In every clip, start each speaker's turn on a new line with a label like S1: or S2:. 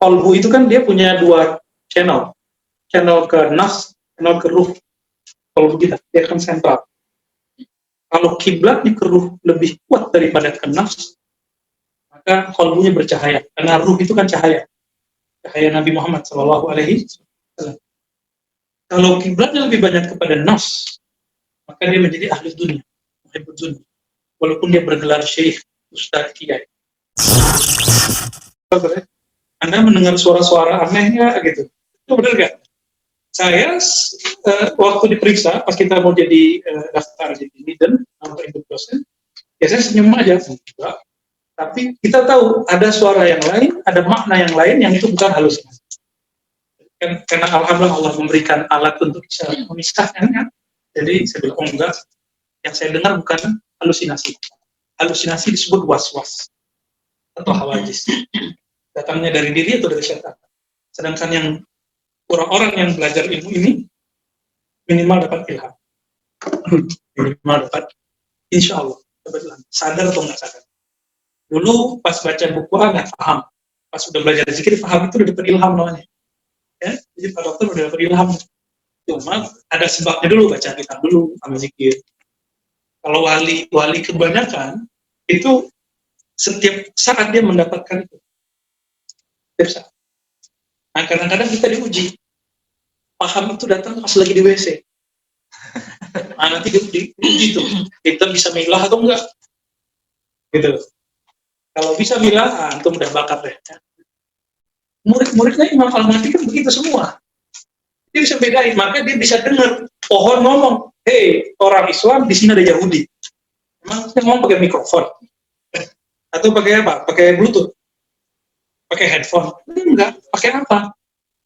S1: Kolbu itu kan dia punya dua channel ke nafs, channel ke ruh. Kolbu kita, dia kan sentral. Kalau kiblatnya ke ruh lebih kuat daripada ke nafs, maka kolbunya bercahaya. Karena ruh itu kan cahaya Nabi Muhammad SAW. Kalau kiblatnya lebih banyak kepada nafs, maka dia menjadi ahli dunia, muhibbud dunia. Walaupun dia bergelar syekh, ustaz, kiai. Anda mendengar suara-suara anehnya gitu. Itu benar nggak? Saya waktu diperiksa pas kita mau jadi daftar jadi leader atau ikut dosen, ya saya senyum aja. Enggak. Tapi kita tahu ada suara yang lain, ada makna yang lain yang itu bukan halusinasi. Karena alhamdulillah Allah memberikan alat untuk bisa memisahkannya. Jadi saya bilang, oh enggak, yang saya dengar bukan halusinasi. Halusinasi disebut was-was atau hawajis. Datangnya dari diri atau dari syaitan. Sedangkan yang orang-orang yang belajar ilmu ini minimal dapat ilham. Minimal dapat, insya Allah, dapat ilham. Sadar atau nggak sadar. Dulu pas baca buku nggak paham. Pas udah belajar zikir, paham itu udah dapat ilham namanya. Ya, jadi Pak Dokter udah dapat ilham. Cuma ada sebabnya dulu, baca kitab dulu sama zikir. Kalau wali kebanyakan itu setiap saat dia mendapatkan itu. Setiap saat. Nah, kadang-kadang kita diuji. Paham itu datang pas lagi di WC. Nah, nanti diuji tuh. Kita bisa milah atau enggak? Gitu. Kalau bisa milah, itu udah bakat deh. Murid-muridnya Imam Al-Mahdi kan begitu semua. Dia bisa bedain, maka dia bisa dengar pohon ngomong, hei, orang Islam di sini ada Yahudi. Emang dia ngomong pakai mikrofon? Atau pakai apa? Pakai Bluetooth? Pakai headphone? Enggak, pakai apa?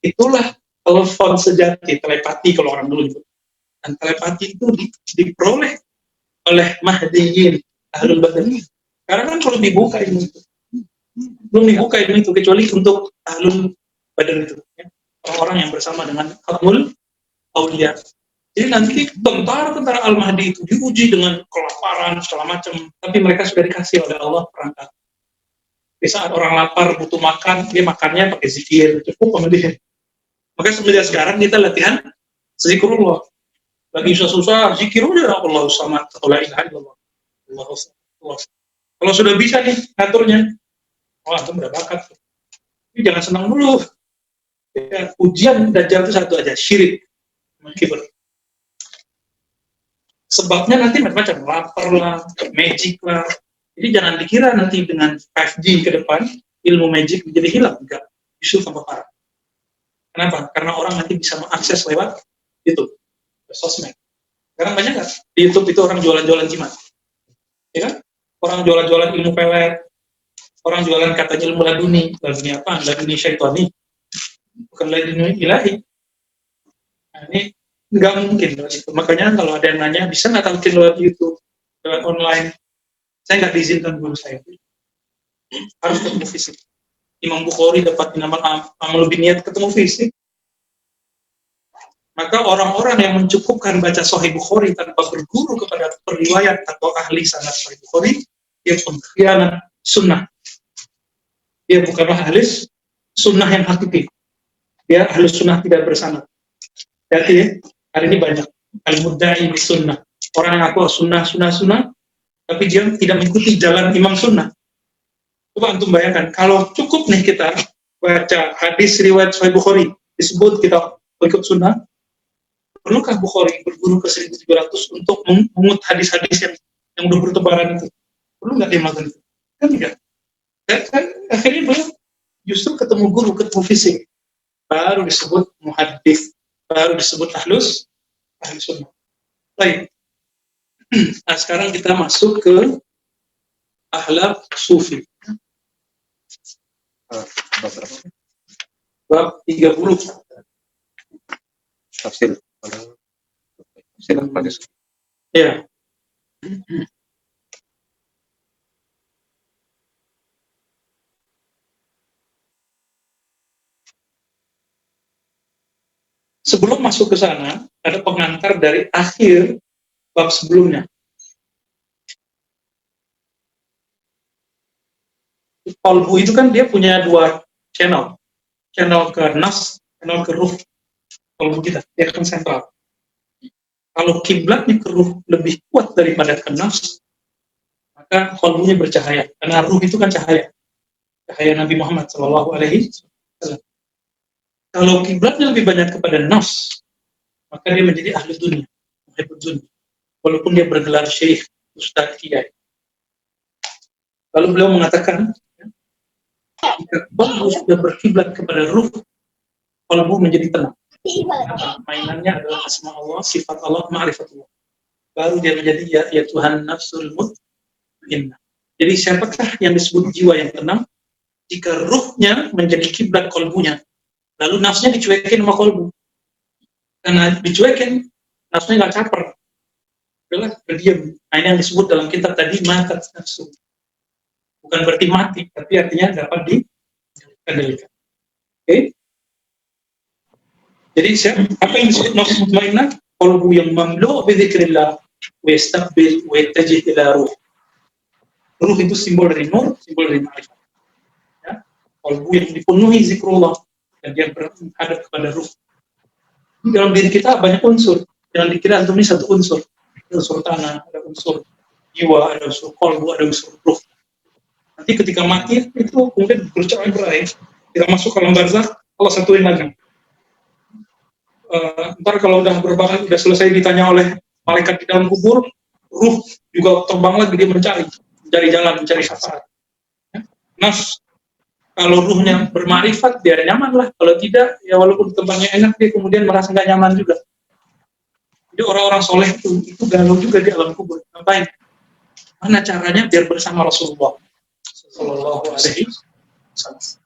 S1: Itulah telepon sejati, telepati kalau orang dulu itu. Dan telepati itu diperoleh oleh Mahdiyin, Ahlul Badr. Karena kan kalau dibuka ilmu itu, belum dibuka ilmu itu, kecuali untuk Ahlul Badr itu. Ya. Orang-orang yang bersama dengan Khatmul Auliya. Jadi nanti tentara Al-Mahdi itu diuji dengan kelaparan, segala macam. Tapi mereka sudah dikasih oleh Allah perangkat. Di saat orang lapar, butuh makan, dia makannya pakai zikir. Cukup sama dia. Maka semenjak sekarang kita latihan zikrullah. Lagi susah-susah, zikir udah Allah samad, la ilaha illallah. Allah. Kalau sudah bisa nih ngaturnya, wah itu udah bakat. Tapi jangan senang dulu. Ya, ujian Dajjal itu satu aja, syirik, kibr. Sebabnya nanti macam-macam, lapar lah, magic lah. Jadi jangan dikira nanti dengan 5G ke depan, ilmu magic menjadi hilang. Enggak, justru tambah parah. Kenapa? Karena orang nanti bisa mengakses lewat YouTube, sosmed. Sekarang banyak nggak? Di YouTube itu orang jualan-jualan jimat. Ya kan? Orang jualan-jualan ilmu pelet, orang jualan katanya ilmu laduni apa? Laduni syaitani. Bukan laduni ilahi. Nah, ini nggak mungkin itu. Makanya kalau ada yang nanya, bisa nggak talqin lewat YouTube, lewat online? Saya nggak diizinkan guru saya. Harus ketemu fisik. Imam Bukhari dapat amal niat ketemu fisik. Maka orang-orang yang mencukupkan baca Sahih Bukhari tanpa berguru kepada periwayat atau ahli sanad Sahih Bukhari, dia pengkhianat sunnah. Dia bukanlah ahli sunnah yang hakiki. Dia ahli sunnah tidak bersanad. Jadi hari ini banyak al-mudda'i bis sunnah. Orang yang ngaku sunnah, tapi dia tidak mengikuti jalan imam sunnah. Coba antum bayangkan, kalau cukup nih kita baca hadis riwayat Sahih Bukhari, disebut kita ikut sunnah, perlukah Bukhari berguru ke 1700 untuk mengut hadis-hadis yang udah bertebaran itu? Perlu nggak dia melakukan itu? Kan tidak. Akhirnya beliau justru ketemu guru, ketemu fisik. Baru disebut muhaddits, baru disebut ahli sunnah. Baik. Nah, sekarang kita masuk ke akhlak sufi. Bab 30.
S2: Tafsir.
S1: Ya. Sebelum masuk ke sana, ada pengantar dari akhir bab sebelumnya. Kolbu itu kan dia punya dua channel channel ke nas, channel ke ruh kalbu kita, dia akan sentral. Kalau kiblatnya ke ruh lebih kuat daripada ke nafs, maka kalbunya bercahaya. Karena ruh itu kan cahaya, cahaya Nabi Muhammad SAW. Kalau kiblatnya lebih banyak kepada nafs, maka dia menjadi ahli dunia, muhibbud dunia. Walaupun dia bergelar syekh, ustaz, kiai. Lalu beliau mengatakan, jika kalbu sudah berkiblat kepada ruh, kalbu menjadi tenang. Mainannya adalah asma Allah, sifat Allah, ma'rifatullah. Baru dia menjadi ya Tuhan nafsul mutmainnah. Jadi siapakah yang disebut jiwa yang tenang? Jika ruhnya menjadi kiblat kalbunya, lalu nafsunya dicuekin sama kalbu. Karena dicuekin, nafsunya nggak caper, adalah berdiam. Nah, ini yang disebut dalam kitab tadi matat nafsu. Bukan berarti mati, tapi artinya dapat dikendalikan. Oke? Jadi apa yang disebut nafsu mutmainnah? Qalbu yang mamlu' bi dzikrillah wa yastaqbil wa yattajih ila ruh. Ruh itu simbol dari nur, simbol dari ma'rifat. Ya? Qalbu yang dipenuhi zikrullah dan dia berhadap kepada ruh. Di dalam diri kita banyak unsur. Jangan dikira antum ini satu unsur. Ada unsur tanah, ada unsur jiwa, ada unsur qalbu, ada unsur ruh. Nanti ketika mati itu kemudian bercerai-berai. Kita masuk ke alam barzakh, Allah satuin lagi. Ntar kalau udah selesai ditanya oleh malaikat di dalam kubur, ruh juga terbang lagi, dia mencari jalan, mencari syafaat. Ya. Nafs, kalau ruhnya bermarifat, dia nyaman lah. Kalau tidak, ya walaupun tempatnya enak, dia kemudian merasa nggak nyaman juga. Jadi orang-orang soleh itu galau juga di alam kubur. Ngapain? Mana caranya biar bersama Rasulullah Sallallahu Alaihi Wasallam.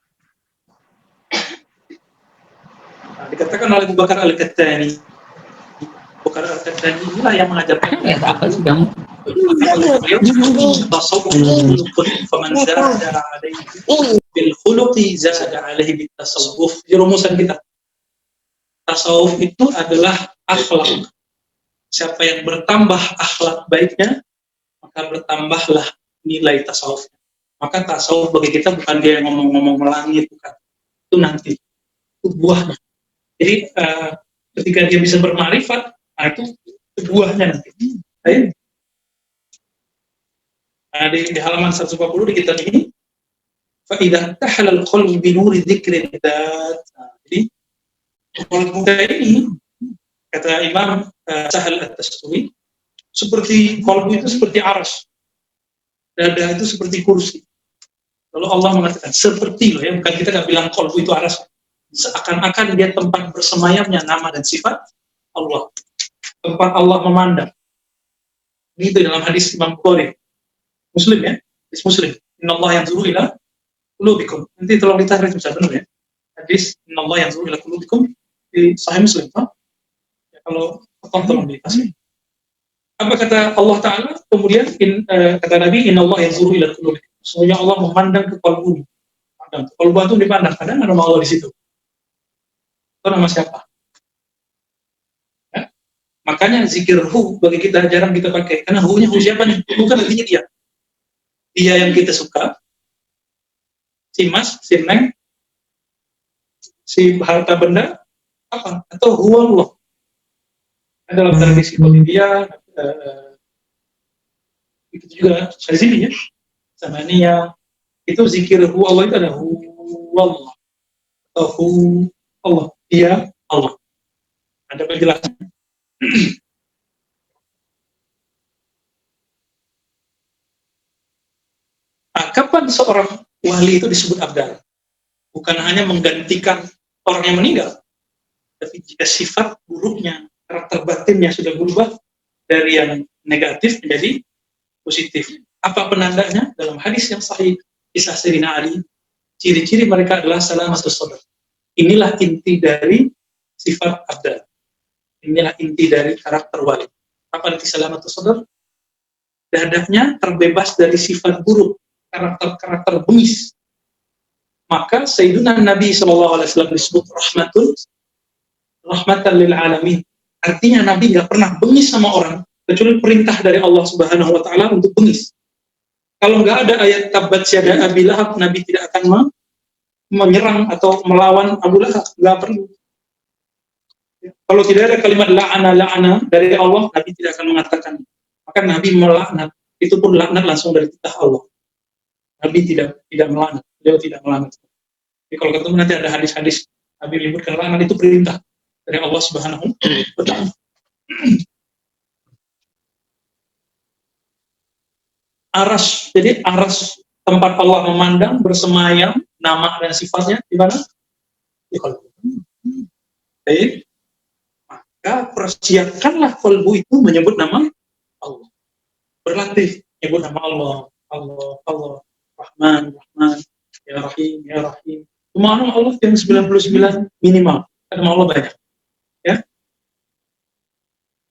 S1: Nah, dikatakan oleh Abu Bakar Al-Qattani. Abu Bakar Al-Qattani inilah yang mengajarkan tasawwuf, faman zada alaihi bil khuluqi zada alaihi bit tasawwuf. Di rumusan kita, tasawuf itu adalah akhlak. Siapa yang bertambah akhlak baiknya, maka bertambahlah nilai tasawuf. Maka tasawuf bagi kita bukan dia yang ngomong-ngomong melangit, bukan. Itu nanti, itu buahnya. Jadi ketika dia bisa bermarifat, nah itu buahnya nanti. Nah, di halaman 140 di kitab ini, فَإِذَا تَحَلَ الْقَلْبُ بِنُورِ ذِكْرِ الذَّاتِ. Jadi qalbu ini, kata Imam Sahal At-Tasturi, seperti qalbu itu seperti arsy, dada itu seperti kursi. Lalu Allah mengatakan seperti loh ya, bukan kita nggak bilang qalbu itu arsy. Seakan-akan dia tempat bersemayamnya nama dan sifat Allah, tempat Allah memandang. Ini dalam hadis Imam Bukhari, Muslim ya, hadis Muslim. Innallaha yanzuru ila qulubikum. Nanti tolong ditahrif bisa benar ya. Hadis Innallaha yanzuru ila qulubikum di Sahih Muslim. Ya, kalau tolong ditahrif. Apa kata Allah Taala? Kemudian kata Nabi, Innallaha yanzuru ila qulubikum. Sesungguhnya Allah memandang ke qalbu. Qalbu itu dipandang, kadang ada nama Allah di situ. Itu nama siapa? Ya? Makanya zikir hu bagi kita jarang kita pakai, karena hu-nya hu siapa nih? Bukan artinya dia. Dia yang kita suka, si mas, si neng, si harta benda, apa? Atau hu Allah. Dalam tradisi Bolivia, itu juga dari sini ya, Samania, itu zikir hu Allah itu ada hu Allah, atau hu Allah. Dia Allah. Ada penjelasan. Nah, kapan seorang wali itu disebut abdal? Bukan hanya menggantikan orang yang meninggal, tapi jika sifat buruknya, karakter batinnya sudah berubah dari yang negatif menjadi positif. Apa penandanya? Dalam hadis yang sahih kisah Sayyidina Ali, ciri-ciri mereka adalah salamatus sadr. Inilah inti dari sifat abdal. Inilah inti dari karakter wali. Apa inti salamatus sadr? Dadanya terbebas dari sifat buruk, karakter bengis. Maka Sayyidina Nabi SAW disebut rahmatan lil alamin. Artinya Nabi nggak pernah bengis sama orang, kecuali perintah dari Allah Subhanahu Wa Taala untuk bengis. Kalau nggak ada ayat tabbat syada Abi Lahab, Nabi tidak akan menyerang atau melawan Abu Lahab, nggak perlu. Kalau tidak ada kalimat la'ana dari Allah, Nabi tidak akan mengatakan. Maka Nabi melaknat, itu pun laknat langsung dari titah Allah. Nabi tidak melaknat, beliau tidak melaknat. Jadi kalau ketemu nanti ada hadis-hadis Nabi menyebutkan laknat, itu perintah dari Allah Subhanahu wa Ta'ala. Aras, jadi aras tempat Allah memandang, bersemayam, nama dan sifatnya di mana? Di qalbu. Baik. Maka persiapkanlah qalbu itu menyebut nama Allah. Berlatih menyebut nama Allah, Allah, Rahman, Ya Rahim. Cuma nama Allah yang 99 minimal. Nama Allah banyak. Ya.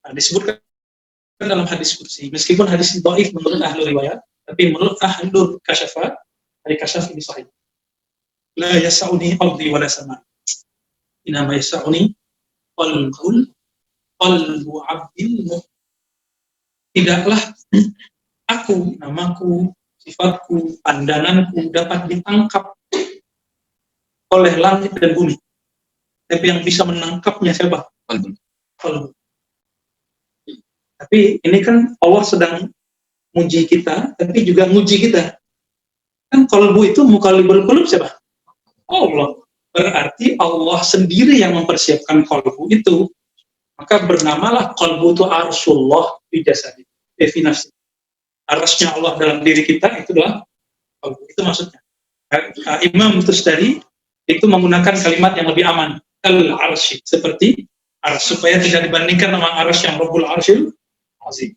S1: Nah, disebutkan dalam hadis kursi. Meskipun hadis dhaif menurut ahli riwayat, tapi menurut ahli kasyafat, hari kasyaf ini sahih. La yas'uni ardi wala sama. Inama yas'uni qalbu abdil mu'min. Tidaklah aku, namaku, sifatku, pandanganku dapat ditangkap oleh langit dan bumi. Tapi yang bisa menangkapnya siapa? Qalbu. Tapi ini kan Allah sedang muji kita, tapi juga muji kita. Kan qalbu itu muqallibul qulub siapa? Allah. Berarti Allah sendiri yang mempersiapkan qalbu itu. Maka bernamalah qalbu itu arsyullah fi jasadi. Definisi. Arsy-nya Allah dalam diri kita itu adalah qalbu. Itu maksudnya. Imam Tustari itu menggunakan kalimat yang lebih aman. Al-arsy. Seperti arsy. Supaya tidak dibandingkan dengan arsy yang Rabbul Arsyil Azim.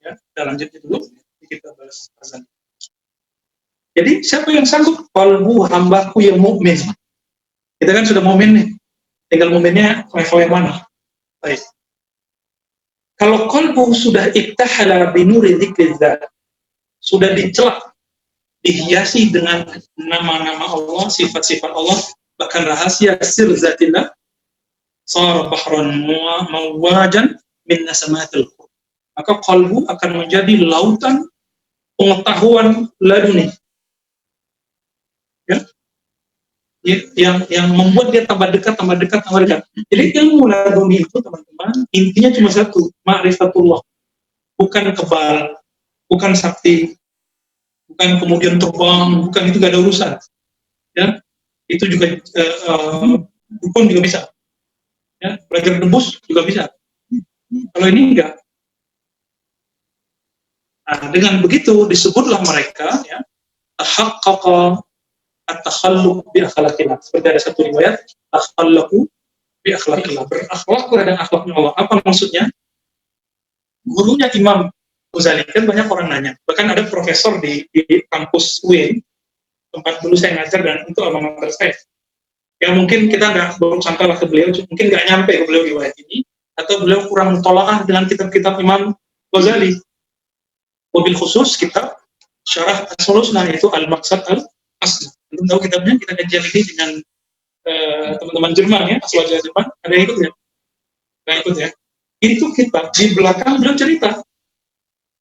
S1: Ya, kita lanjut dulu. Kita bahas azan. Jadi siapa yang sanggup? Qalbu hambaku yang mukmin. Kita kan sudah mukmin nih. Tinggal mukminnya level yang mana? Baik. Kalau qalbu sudah iktahala binuri dzikrillah, sudah dicelak, dihiasi dengan nama-nama Allah, sifat-sifat Allah, bahkan rahasia sir zatillah, sar bahran mawajan min nasamatil. Maka qalbu akan menjadi lautan pengetahuan laduni. Ya? Yang membuat dia tambah dekat. Jadi ilmu laduni itu teman-teman, intinya cuma satu, ma'rifatullah. Bukan kebal, bukan sakti, bukan kemudian terbang, bukan, itu gak ada urusan. Ya? Itu juga dukun juga bisa. Ya? Belajar debus juga bisa. Kalau ini enggak. Nah, dengan begitu disebutlah mereka ya tahaqqaqa at-takhalluq bi akhlaqillah. Seperti ada satu riwayat takhallaqu bi akhlaqillah, berakhlak dengan akhlaknya Allah. Apa maksudnya? Gurunya Imam Ghazali, kan banyak orang nanya. Bahkan ada profesor di kampus UIN tempat dulu saya ngajar, dan itu alma mater saya. Ya mungkin kita nggak bersangka lah ke beliau, mungkin nggak nyampe ke beliau riwayat ini, atau beliau kurang tolakah dengan kitab-kitab Imam Ghazali. Mobil khusus kitab Syarah Asmaul Husna, yaitu Al-Maqsad Al-Asli. Belum tahu kitabnya, kita kajian ini dengan teman-teman Jerman ya, asal Jerman. Ada yang ikut ya? Ada yang ikut ya? Itu kitab, di belakang beliau cerita.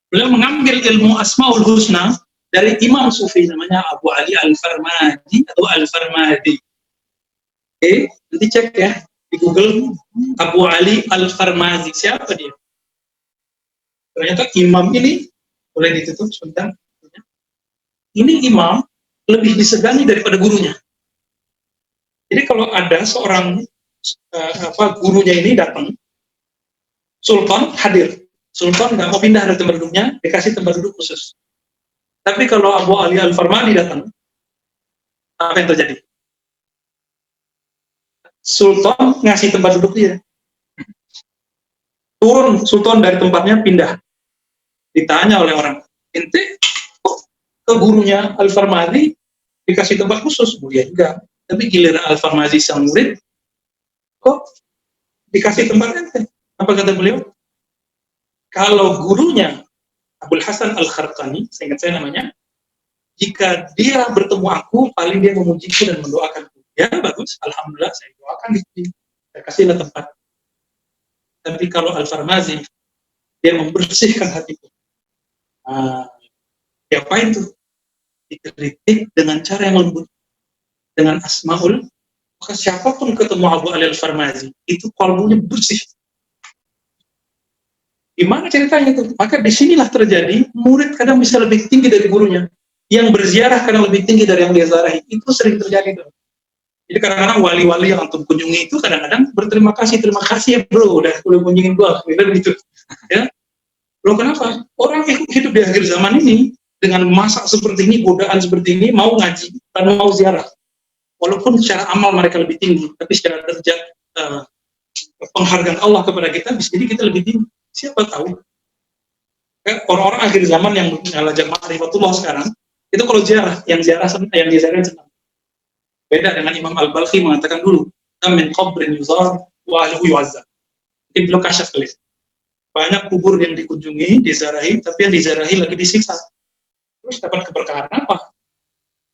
S1: Beliau mengambil ilmu Asmaul Husna dari Imam Sufi namanya Abu Ali Al-Farmadi atau Al-Farmadi. Oke, nanti cek ya di Google Abu Ali Al-Farmadi, siapa dia? Ternyata imam ini, boleh ditutup sebentar. Ini imam lebih disegani daripada gurunya. Jadi kalau ada seorang gurunya ini datang, sultan hadir. Sultan nggak mau pindah dari tempat duduknya, dikasih tempat duduk khusus. Tapi kalau Abu Ali Al-Farmadi datang, apa yang terjadi? Sultan ngasih tempat duduk dia. Turun sultan dari tempatnya, pindah. Ditanya oleh orang, ente ke gurunya Al-Farmadi dikasih tempat khusus? Mulia juga. Tapi giliran Al-Farmadi sang murid, kok dikasih tempat ente? Apa kata beliau? Kalau gurunya Abul Hasan Al-Kharqani, saya ingat saya namanya, jika dia bertemu aku, paling dia memujiku dan mendoakanku. Ya bagus, alhamdulillah saya doakan di saya kasihlah tempat. Tapi kalau Al-Farmadi, dia membersihkan hatiku. Diapain tuh? Dikritik dengan cara yang lembut, dengan Asmaul, maka siapapun ketemu Abu Ali Al-Farmazi, itu kalbunya bersih. Gimana ceritanya itu? Maka disinilah terjadi, murid kadang bisa lebih tinggi dari gurunya. Yang berziarah kadang lebih tinggi dari yang dia ziarahi. Itu sering terjadi. Jadi kadang-kadang wali-wali yang antum kunjungi itu kadang-kadang berterima kasih ya bro, udah kunjungin gua, gitu. Ya, bro kenapa? Orang hidup di akhir zaman ini, dengan masa seperti ini, godaan seperti ini, mau ngaji, dan mau ziarah. Walaupun secara amal mereka lebih tinggi, tapi secara derajat penghargaan Allah kepada kita, bisa jadi kita lebih tinggi. Siapa tahu? Orang-orang akhir zaman yang belajar ma'rifatullah sekarang, itu kalau ziarah, yang diziarah senang. Beda dengan Imam Al-Balkhi mengatakan dulu, min qabrin yuzar wa ahlihi yu'azzab. Mungkin belum kasyaf kali. Banyak kubur yang dikunjungi, dizarahi, tapi yang dizarahi lagi disiksa. Terus dapat keberkahan apa?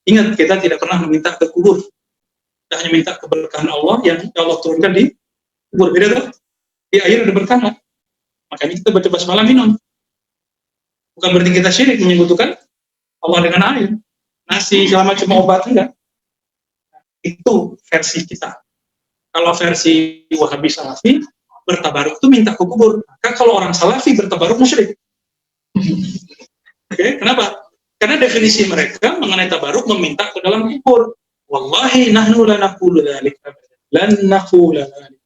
S1: Ingat, kita tidak pernah meminta ke kubur. Kita hanya minta keberkahan Allah yang Allah turunkan di kubur. Beda kan? Di air ada berkah. Makanya kita baca basmalah minum. Bukan berarti kita syirik menyebutkan Allah dengan air. Nasi selama cuma obat, enggak. Itu versi kita. Kalau versi Wahabi Salafi, bertabaruk itu minta ke kubur. Maka kalau orang Salafi bertabaruk musyrik. Oke, kenapa? Karena definisi mereka mengenai tabaruk meminta ke dalam kubur. Wallahi nahnu la naqulu dzalika. Lan naqula dzalika.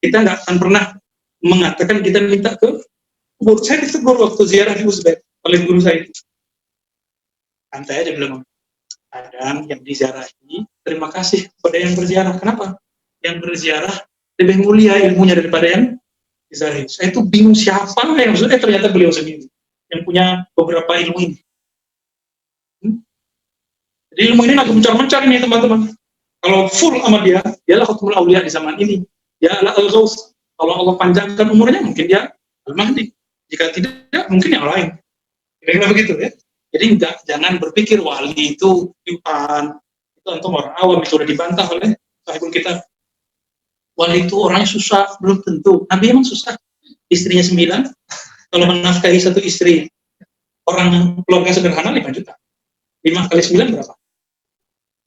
S1: Kita nggak akan pernah mengatakan kita minta ke kubur. Saya ditegur waktu ziarah di Uzbek oleh guru saya itu. Santai aja bilang. Kadang yang diziarahi, terima kasih kepada yang berziarah. Kenapa? Yang berziarah lebih mulia ilmunya daripada yang diziarahi. Saya itu bingung siapa yang maksudnya ternyata beliau sendiri yang punya beberapa ilmu ini. Jadi ilmu ini lagi mencar-mencar ini teman-teman. Kalau full sama dia, dialah khatamul auliya di zaman ini. Dia adalah al-ghaus. Kalau Allah panjangkan umurnya, mungkin dia al-mahdi. Jika tidak, mungkin yang lain. Kira-kira begitu ya. Jadi jangan berpikir wali itu piupan, itu antum orang awam, itu sudah dibantah oleh sahibul kitab. Wali itu orangnya susah, belum tentu. Nabi emang susah. Istrinya 9, kalau menafkahi satu istri, orang keluarga sederhana 5 juta. 5 kali 9 berapa?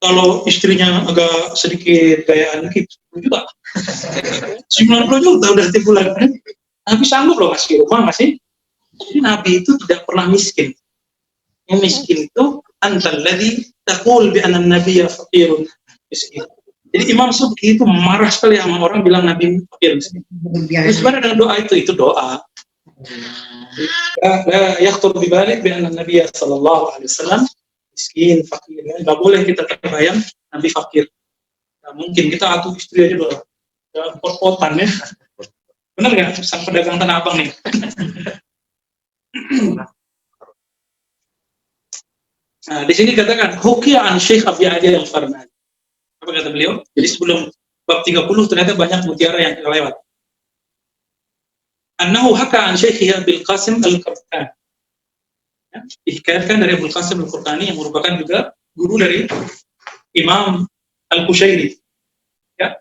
S1: Kalau istrinya agak sedikit gayaan dikit, 10 juta. 90 juta udah tiap bulan. Nabi sanggup loh ngasih rumah, ngasih. Jadi Nabi itu tidak pernah miskin. Yang miskin itu antal ladzi taqul bi anna an-nabiyya faqirun miskin. Jadi Imam Subki itu marah sekali sama orang bilang Nabi fakir miskin. Terus sebenarnya dengan doa itu doa. La yakhtur bi balik bi anna an-nabiyya sallallahu alaihi wasallam miskin, fakir. Enggak boleh kita terbayang Nabi fakir. Nah, mungkin kita atuh istri aja doa. Ya, pot-potan ya. Benar nggak? Sang pedagang Tanah Abang nih. Nah, di sini katakan hukia an Syekh Abi Adi Al-Farmazi. Apa kata beliau? Jadi sebelum bab 30 ternyata banyak mutiara yang terlewat. Annahu haka an Syekh Abil Qasim Al-Qurtani. Ya, dihikayatkan dari Abul Qasim Al-Qurtani yang merupakan juga guru dari Imam Al-Qushairi. Ya.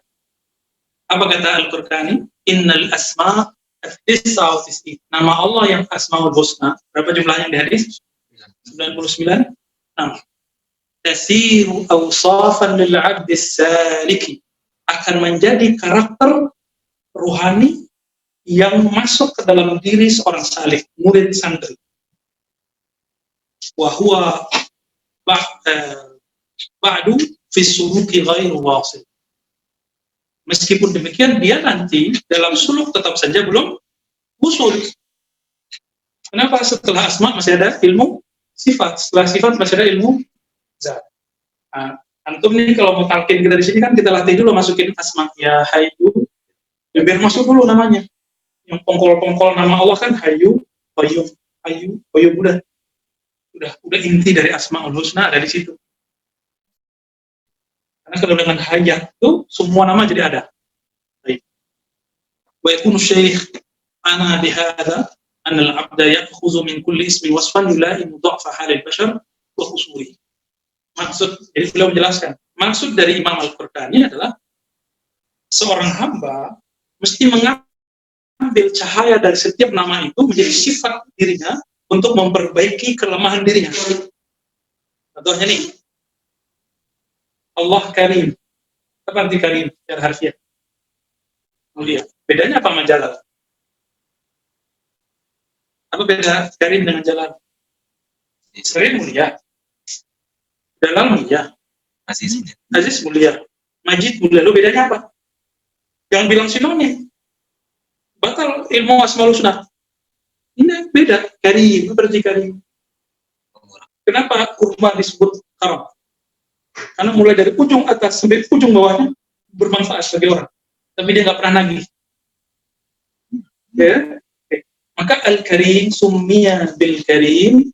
S1: Apa kata Al-Qurtani? Innal asma' at-tis'ah. Nama Allah yang Asmaul Husna. Berapa jumlahnya di hadis? 99. Tasiru awsafan lil 'abdi saliki, akan menjadi karakter ruhani yang masuk ke dalam diri seorang salik, murid santri. Wa huwa ba'du fi suluki ghairu wasil. Meskipun demikian dia nanti dalam suluk tetap saja belum usul. Kenapa? Setelah asma masih ada ilmu sifat, setelah sifat masih ada ilmu zat. Nah, antum nih kalau mau talqin kita di sini kan kita latih dulu masukin asma ya Hayyu, ya biar masuk dulu namanya. Yang pongkol-pongkol nama Allah kan Hayyu, Qayyum, Hayyu, Qayyum udah inti dari Asmaul Husna ada di situ. Karena kalau dengan hayat itu semua nama jadi ada. Baik. Wa yakunu syekh ana bihadza أن العبد يأخذ من كل اسم وصفا يلائم ضعف حال البشر وخصوصه. Maksud, jadi beliau menjelaskan, maksud dari Imam Al-Qurtani adalah seorang hamba mesti mengambil cahaya dari setiap nama itu menjadi sifat dirinya untuk memperbaiki kelemahan dirinya. Contohnya nih, Allah Karim. Apa arti Karim secara harfiah? Mulia. Bedanya apa sama Jalal? Apa beda Karim dengan Jalal? Karim mulia. Jalal mulia. Aziz mulia. Majid mulia. Lu bedanya apa? Yang bilang sinonim. Batal ilmu asmaul husna. Ini beda. Karim, berarti Karim. Kenapa kurma disebut karam? Karena mulai dari ujung atas sampai ujung bawahnya bermanfaat bagi orang. Tapi dia nggak pernah nagih. Ya? Okay. Maka Al-Karim summiya bil Karim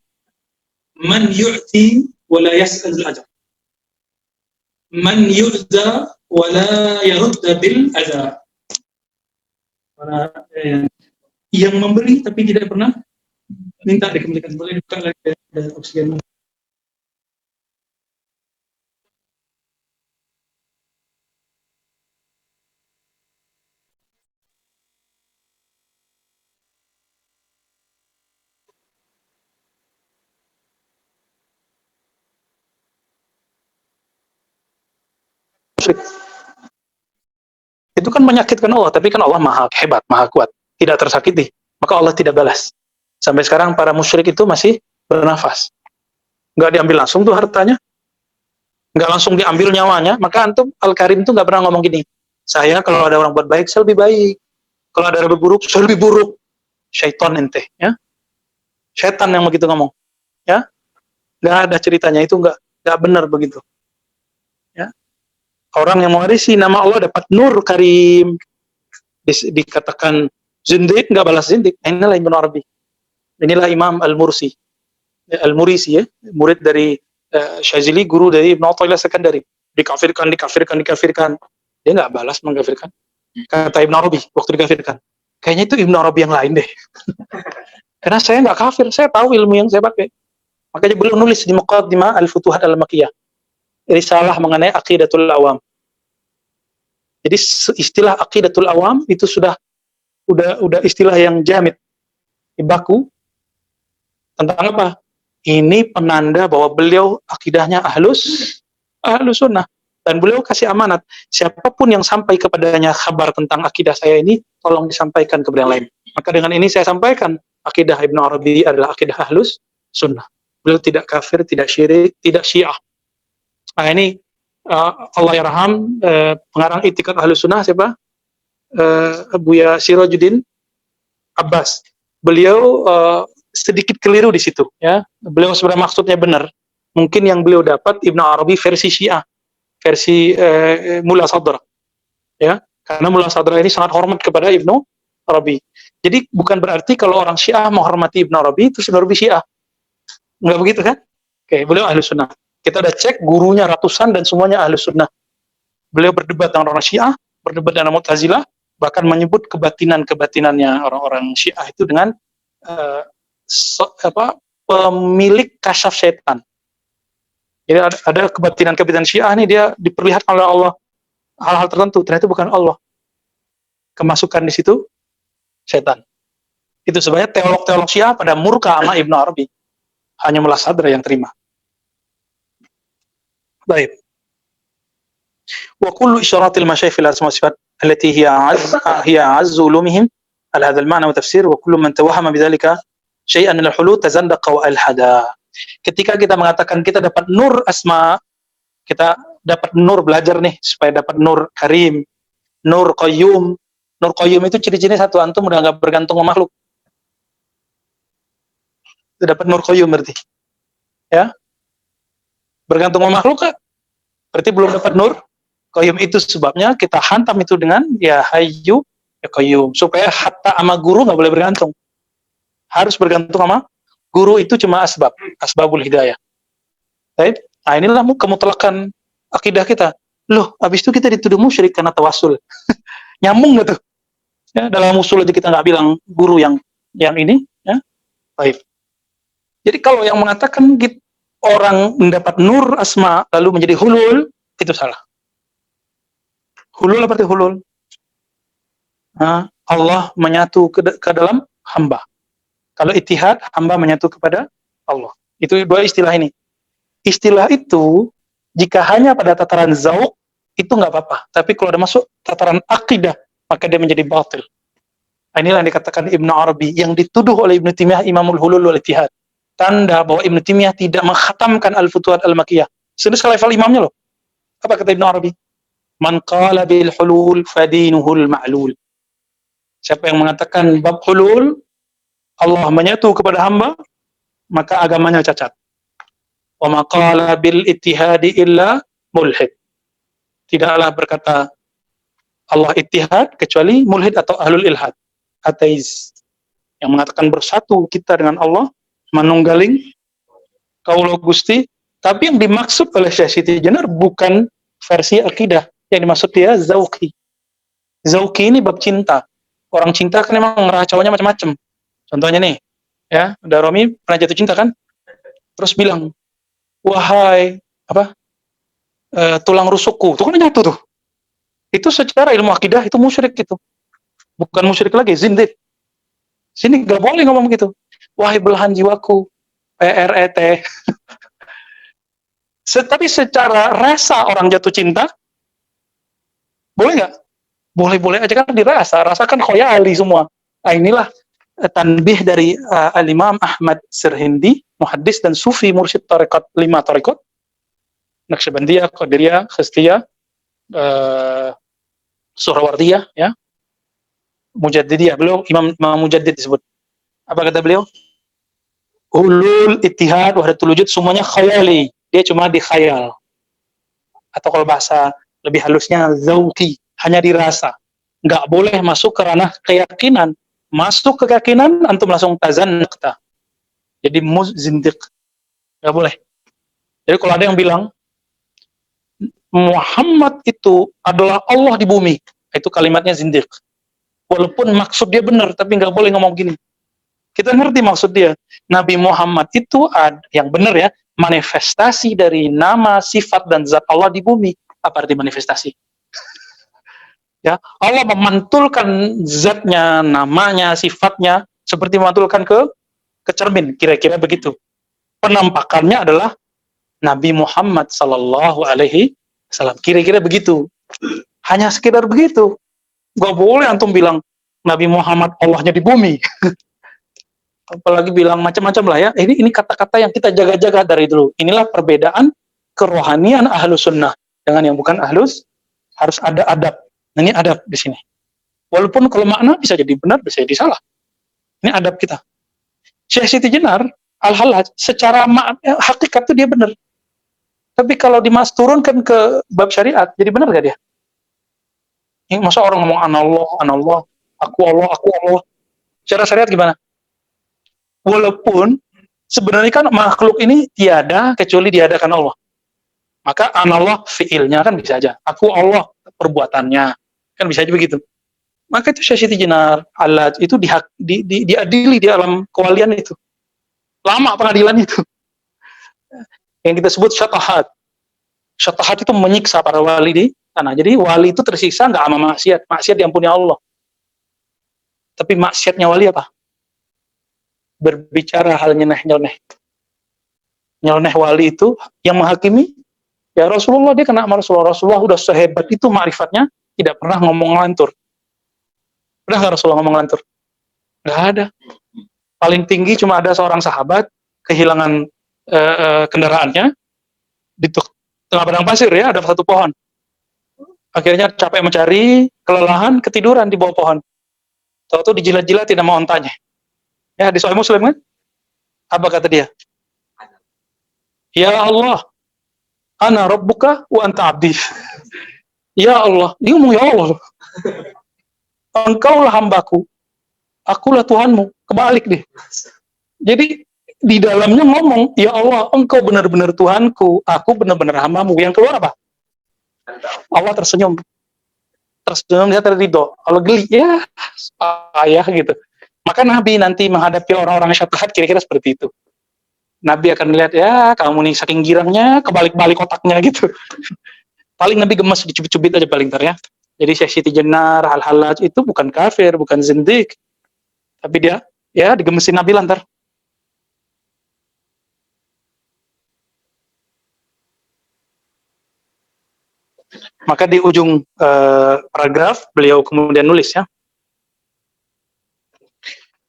S1: man yu'ti wa la yas'al al-ajr. Man yu'za wa la yarudda bil adha. Yang memberi tapi tidak pernah minta dikembalikan. Boleh buka lagi oksigen. Itu kan menyakitkan Allah, tapi kan Allah maha hebat, maha kuat, tidak tersakiti, maka Allah tidak balas. Sampai sekarang para musyrik itu masih bernafas, nggak diambil langsung tuh hartanya, nggak langsung diambil nyawanya. Maka antum Al-Karim tuh nggak pernah ngomong gini, saya kalau ada orang buat baik saya lebih baik, kalau ada orang berburuk saya lebih buruk. Syaitan ente, ya, setan yang begitu ngomong, ya, nggak ada ceritanya, itu nggak benar begitu. Orang yang mewarisi nama Allah dapat nur Karim, dikatakan zindik, nggak balas zindik. Inilah Ibnu Arabi, inilah Imam Al-Mursi, Al-Murisi, ya, murid dari Syazili, guru dari Ibnu Athaillah Sekandari. Dikafirkan, dia nggak balas mengkafirkan. Kata Ibnu Arabi waktu dikafirkan, kayaknya itu Ibnu Arabi yang lain deh. Karena saya nggak kafir, saya tahu ilmu yang saya pakai. Makanya beliau nulis di Muqaddimah Al-Futuhat Al-Makkiyah risalah mengenai aqidatul awam. Jadi istilah aqidatul awam itu sudah istilah yang jamid, baku. Tentang apa? Ini penanda bahwa beliau akidahnya ahlus sunnah, dan beliau kasih amanat, siapapun yang sampai kepadanya kabar tentang akidah saya ini, tolong disampaikan kepada yang lain. Maka dengan ini saya sampaikan, akidah Ibnu Arabi adalah akidah ahlus sunnah. Beliau tidak kafir, tidak syirik, tidak syiah. Nah ini Allah yarham, pengarang I'tiqad Ahlus Sunnah siapa? Buya Sirajuddin Abbas. Beliau sedikit keliru di situ, ya. Beliau sebenarnya maksudnya benar. Mungkin yang beliau dapat Ibnu Arabi versi Syiah, versi Mullah Sadra, ya. Karena Mullah Sadra ini sangat hormat kepada Ibnu Arabi. Jadi bukan berarti kalau orang Syiah menghormati Ibnu Arabi itu Ibnu Arabi Syiah. Enggak begitu kan? Oke, beliau Ahlus Sunnah. Kita udah cek gurunya ratusan dan semuanya Ahlus Sunnah. Beliau berdebat dengan orang Syiah, berdebat dengan Mu'tazilah, bahkan menyebut kebatinan-kebatinannya orang-orang Syiah itu dengan pemilik kasyaf setan. Jadi ada kebatinan-kebatinan Syiah nih, dia diperlihatkan oleh Allah hal-hal tertentu, ternyata bukan Allah. Kemasukan di situ setan. Itu sebenarnya teolog-teolog Syiah pada murka sama Ibnu Arabi. Hanya Mullah Sadra yang terima. Baik. Wa kullu isyaratil masyaikh fil asma' sifat allati hiya azzu ulumihim ala hadzal ma'na wa tafsir wa kullu man tawahhama bidzalika syai'an min al-hulul tazandaqa wa alhada. Ketika kita mengatakan kita dapat nur asma, kita dapat nur, belajar nih supaya dapat nur Karim, nur Qayyum. Nur Qayyum itu ciri-cirinya satu, antum udah enggak bergantung sama makhluk. Dapat nur Qayyum berarti. Ya. Bergantung sama makhluk kan? Berarti belum dapat nur Qayyum. Itu sebabnya kita hantam itu dengan ya Hayyu ya Qayyum, supaya hatta sama guru nggak boleh bergantung, harus bergantung sama guru. Itu cuma asbabul hidayah. Baik. Nah inilah kemutlakan akidah kita. Loh, habis itu kita dituduh musyrik karena tawasul. Nyambung nggak tuh? Ya, dalam usul aja kita nggak bilang guru yang ini. Ya. Baik. Jadi kalau yang mengatakan gitu, orang mendapat nur asma lalu menjadi hulul, itu salah. Hulul apa arti hulul? Nah, Allah menyatu ke dalam hamba. Kalau ittihad, hamba menyatu kepada Allah. Itu dua istilah ini. Istilah itu Jika hanya pada tataran zauq, itu nggak apa-apa. Tapi kalau ada masuk tataran akidah, maka dia menjadi batil. Inilah yang dikatakan Ibnu Arabi, yang dituduh oleh Ibnu Taimiyah Imamul Hulul wal Ittihad. Tanda bahwa Ibnu Taimiyah tidak mengkhatamkan Al-Futuhat Al-Makkiyah. Sudah level imamnya loh. Apa kata Ibnu Arabi? Man qala bil hulul fadinuhul ma'lul. Siapa yang mengatakan bab hulul, Allah menyatu kepada hamba, maka agamanya cacat. Wa ma qala bil ittihadi illa mulhid. Tidaklah berkata Allah ittihad kecuali mulhid atau ahlul ilhad, ateis, yang mengatakan bersatu kita dengan Allah, manunggaling kaulo Gusti. Tapi yang dimaksud oleh Syekh Siti Jenar bukan versi akidah, yang dimaksud dia zauqi. Zauqi ini bab cinta. Orang cinta kan memang ngeracaunya macam-macam. Contohnya nih, ya, Romi pernah jatuh cinta kan? Terus bilang, wahai tulang rusukku, tuh kan nyatu tuh. Itu secara ilmu akidah itu musyrik gitu. Bukan musyrik lagi, zindik. Sini gak boleh ngomong gitu. Wahai belahan jiwaku, PRET. Tapi secara rasa orang jatuh cinta, boleh nggak? Boleh-boleh aja kan dirasa. Rasakan khoyali semua. Nah, inilah tanbih dari Al-Imam Ahmad Sirhindi, muhaddis dan sufi mursyid tarekat, 5 tarekat. Naqsyabandiyah, Qadiriyah, Khistiyah, Suhrawardiyah, ya. Mujaddidiyah. Beliau Imam Mujaddid disebut. Apa kata beliau? Hulul, ittihad, wahdatul wujud, semuanya khayali. Dia cuma di khayal. Atau kalau bahasa lebih halusnya, zauqi, hanya dirasa. Nggak boleh masuk ke ranah keyakinan. Masuk ke keyakinan, antum langsung tazannaqta. Jadi zindiq. Nggak boleh. Jadi kalau ada yang bilang, Muhammad itu adalah Allah di bumi, itu kalimatnya zindiq. Walaupun maksud dia benar, tapi nggak boleh ngomong gini. Kita ngerti maksud dia. Nabi Muhammad itu yang benar ya, manifestasi dari nama, sifat, dan zat Allah di bumi. Apa arti manifestasi? Ya, Allah memantulkan zatnya, namanya, sifatnya, seperti memantulkan ke cermin, kira-kira begitu. Penampakannya adalah Nabi Muhammad Sallallahu Alaihi Wasallam, kira-kira begitu. Hanya sekedar begitu. Gak boleh antum bilang Nabi Muhammad Allahnya di bumi. Apalagi bilang macam-macam lah ya. Ini kata-kata yang kita jaga-jaga dari dulu. Inilah perbedaan kerohanian ahlus sunnah dengan yang bukan ahlus. Harus ada adab. Nah, ini adab di sini. Walaupun kalau makna bisa jadi benar, bisa jadi salah. Ini adab kita. Syekh Siti Jenar Al-Hallaj secara hakikat itu dia benar. Tapi kalau turunkan ke bab syariat, jadi benar gak dia? Masa orang ngomong anallah, aku Allah. Secara syariat gimana? Walaupun sebenarnya kan makhluk ini tiada kecuali diadakan Allah. Maka anallah fiilnya kan bisa aja. Aku Allah perbuatannya. Kan bisa aja begitu. Maka itu Syekh Siti Jenar Al-Hallaj itu diadili di alam kewalian itu. Lama pengadilan itu. Yang kita sebut syatahat. Syatahat itu menyiksa para wali di tanah. Jadi wali itu tersiksa nggak sama maksiat. Maksiat diampuni Allah. Tapi maksiatnya wali apa? Berbicara hal nyeleneh. Nyeleneh wali itu yang menghakimi, ya Rasulullah, dia kena sama Rasulullah. Rasulullah udah sehebat itu ma'rifatnya, tidak pernah ngomong lantur. Pernah nggak Rasulullah ngomong lantur? Nggak ada. Paling tinggi cuma ada seorang sahabat kehilangan kendaraannya di tengah padang pasir ya, ada satu pohon. Akhirnya capek mencari, kelelahan, ketiduran di bawah pohon. Tahu-tahu dijilat-jilat tidak mau ontanya. Ya, di Sahih Muslim kan? Apa kata dia? Ya Allah, ana rabbuka wa anta abdi. Ya Allah, dia ngomong ya Allah. Engkaulah hambaku, akulah Tuhanmu. Kebalik deh. Jadi di dalamnya ngomong, ya Allah, engkau benar-benar Tuhanku, aku benar-benar hambamu. Yang keluar apa? Allah tersenyum. Tersenyum, dia terridho. Allah geli, ya ayah gitu. Maka Nabi nanti menghadapi orang-orang syatahat kira-kira seperti itu. Nabi akan melihat, ya kamu nih saking girangnya, kebalik-balik otaknya gitu. Paling Nabi gemes, dicubit-cubit aja paling ntar ya. Jadi Syekh Siti Jenar Al-Hallaj itu bukan kafir, bukan zindik. Tapi dia, ya digemesin Nabi lantar.
S2: Maka di ujung paragraf beliau kemudian nulis ya,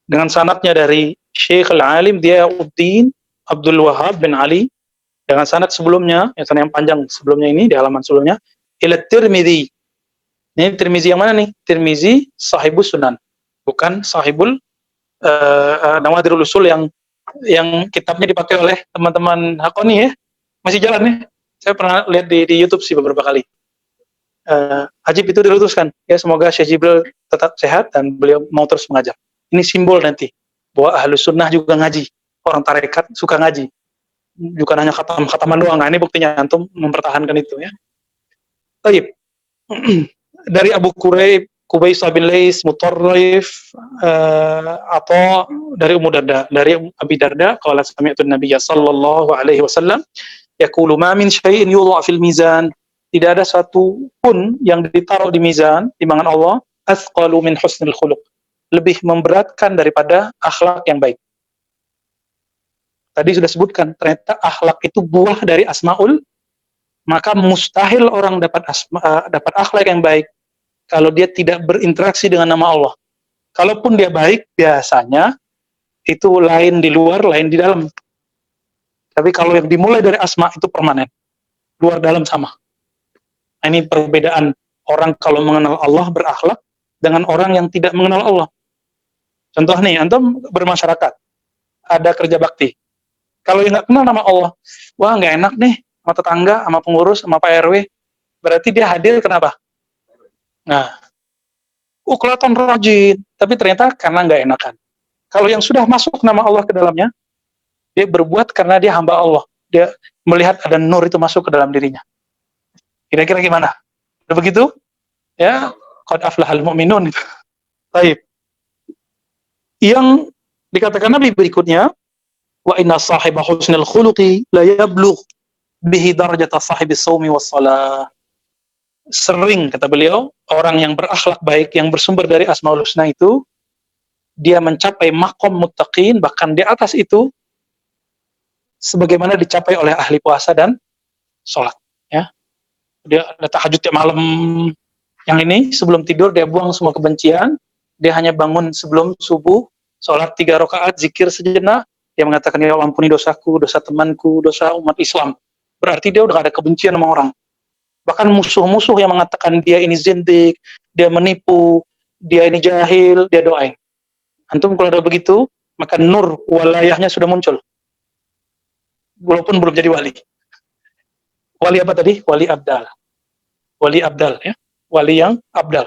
S2: dengan sanadnya dari Syekh Al-Alim Diyauddin Abdul Wahab bin Ali, dengan sanad sebelumnya, yang panjang sebelumnya ini, di halaman sebelumnya, ila Tirmidzi. Ini Tirmidzi yang mana nih? Tirmidzi Sahibus Sunan, bukan Sahibul Nawadirul Usul yang kitabnya dipakai oleh teman-teman Hakoni ya. Masih jalan ya. Saya pernah lihat di YouTube sih beberapa kali. Ajib itu diluluskan. Ya, semoga Syekh Jibril tetap sehat dan beliau mau terus mengajar. Ini simbol nanti bahwa Ahlus Sunnah juga ngaji. Orang tarekat suka ngaji. Bukan hanya khatam-khataman doang. Nah, ini buktinya antum mempertahankan itu ya. Baik. Dari Abu Quraib, Qubaisah bin Lais, Mutarrif, atau dari Ummu Darda, dari Abi Darda, qala sami'tu an-nabiy sallallahu alaihi wasallam yaqulu ma min syai'in yudha' fil mizan, tidak ada satu pun yang ditaruh di mizan timbangan Allah athqalu min husnil khuluq, lebih memberatkan daripada akhlak yang baik. Tadi sudah sebutkan, ternyata akhlak itu buah dari asmaul, maka mustahil orang dapat akhlak yang baik kalau dia tidak berinteraksi dengan nama Allah. Kalaupun dia baik, biasanya itu lain di luar, lain di dalam. Tapi kalau yang dimulai dari asma itu permanen, luar dalam sama. Ini perbedaan orang kalau mengenal Allah berakhlak dengan orang yang tidak mengenal Allah. Contoh nih, antum bermasyarakat, ada kerja bakti. Kalau yang nggak kenal nama Allah, wah nggak enak nih sama tetangga, sama pengurus, sama Pak RW. Berarti dia hadir kenapa? Nah, kelihatan rajin, tapi ternyata karena nggak enakan. Kalau yang sudah masuk nama Allah ke dalamnya, dia berbuat karena dia hamba Allah. Dia melihat ada nur itu masuk ke dalam dirinya. Kira-kira gimana? Udah begitu? Ya, qad aflahal mu'minun. Baik. Yang dikatakan Nabi berikutnya, wa inna sahiba husnil khuluqi la yablugh bihi darajata sahibis shaumi was shalah. Sering, kata beliau, orang yang berakhlak baik, yang bersumber dari Asmaul Husna itu, dia mencapai maqam muttaqin, bahkan di atas itu, sebagaimana dicapai oleh ahli puasa dan sholat. Ya. Dia ada tahajud tiap malam, yang ini sebelum tidur dia buang semua kebencian, dia hanya bangun sebelum subuh, sholat 3 rakaat, zikir sejenak, dia mengatakan, ya Allah ampuni dosaku, dosa temanku, dosa umat Islam. Berarti dia udah gak ada kebencian sama orang. Bahkan musuh-musuh yang mengatakan dia ini zindik, dia menipu, dia ini jahil, dia doain. Antum kalau ada begitu, maka nur walayahnya sudah muncul. Walaupun belum jadi wali. Wali apa tadi? Wali abdal. Wali abdal ya. Wali yang abdal.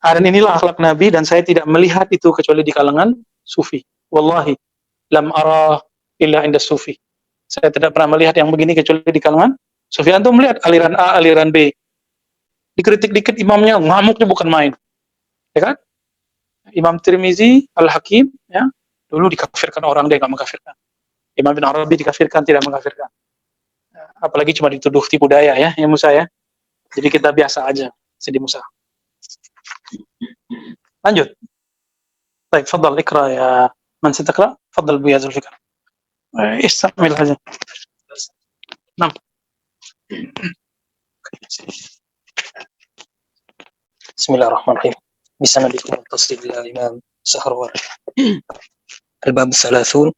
S2: Dan inilah akhlak Nabi, dan saya tidak melihat itu kecuali di kalangan sufi. Wallahi lam ara illa inda sufi. Saya tidak pernah melihat yang begini kecuali di kalangan sufi. Antum melihat aliran A, aliran B. Dikritik dikit imamnya, ngamuknya bukan main. Ya kan? Imam Tirmizi, Al-Hakim, ya, dulu dikafirkan orang, dia nggak mengkafirkan. Imam bin Arabi dikafirkan, tidak mengkafirkan. Apalagi cuma dituduh tipu daya ya Musa ya. Jadi kita biasa aja, Sidi Musa. Lanjut. Baik, fadal ikra ya. Man sitakra? Fadal Bu ya Zulfikar. Istamil aja. 6.
S3: Bismillahirrahmanirrahim. Bisanadikum tasdid al-imam Saharwar. Al-bab 30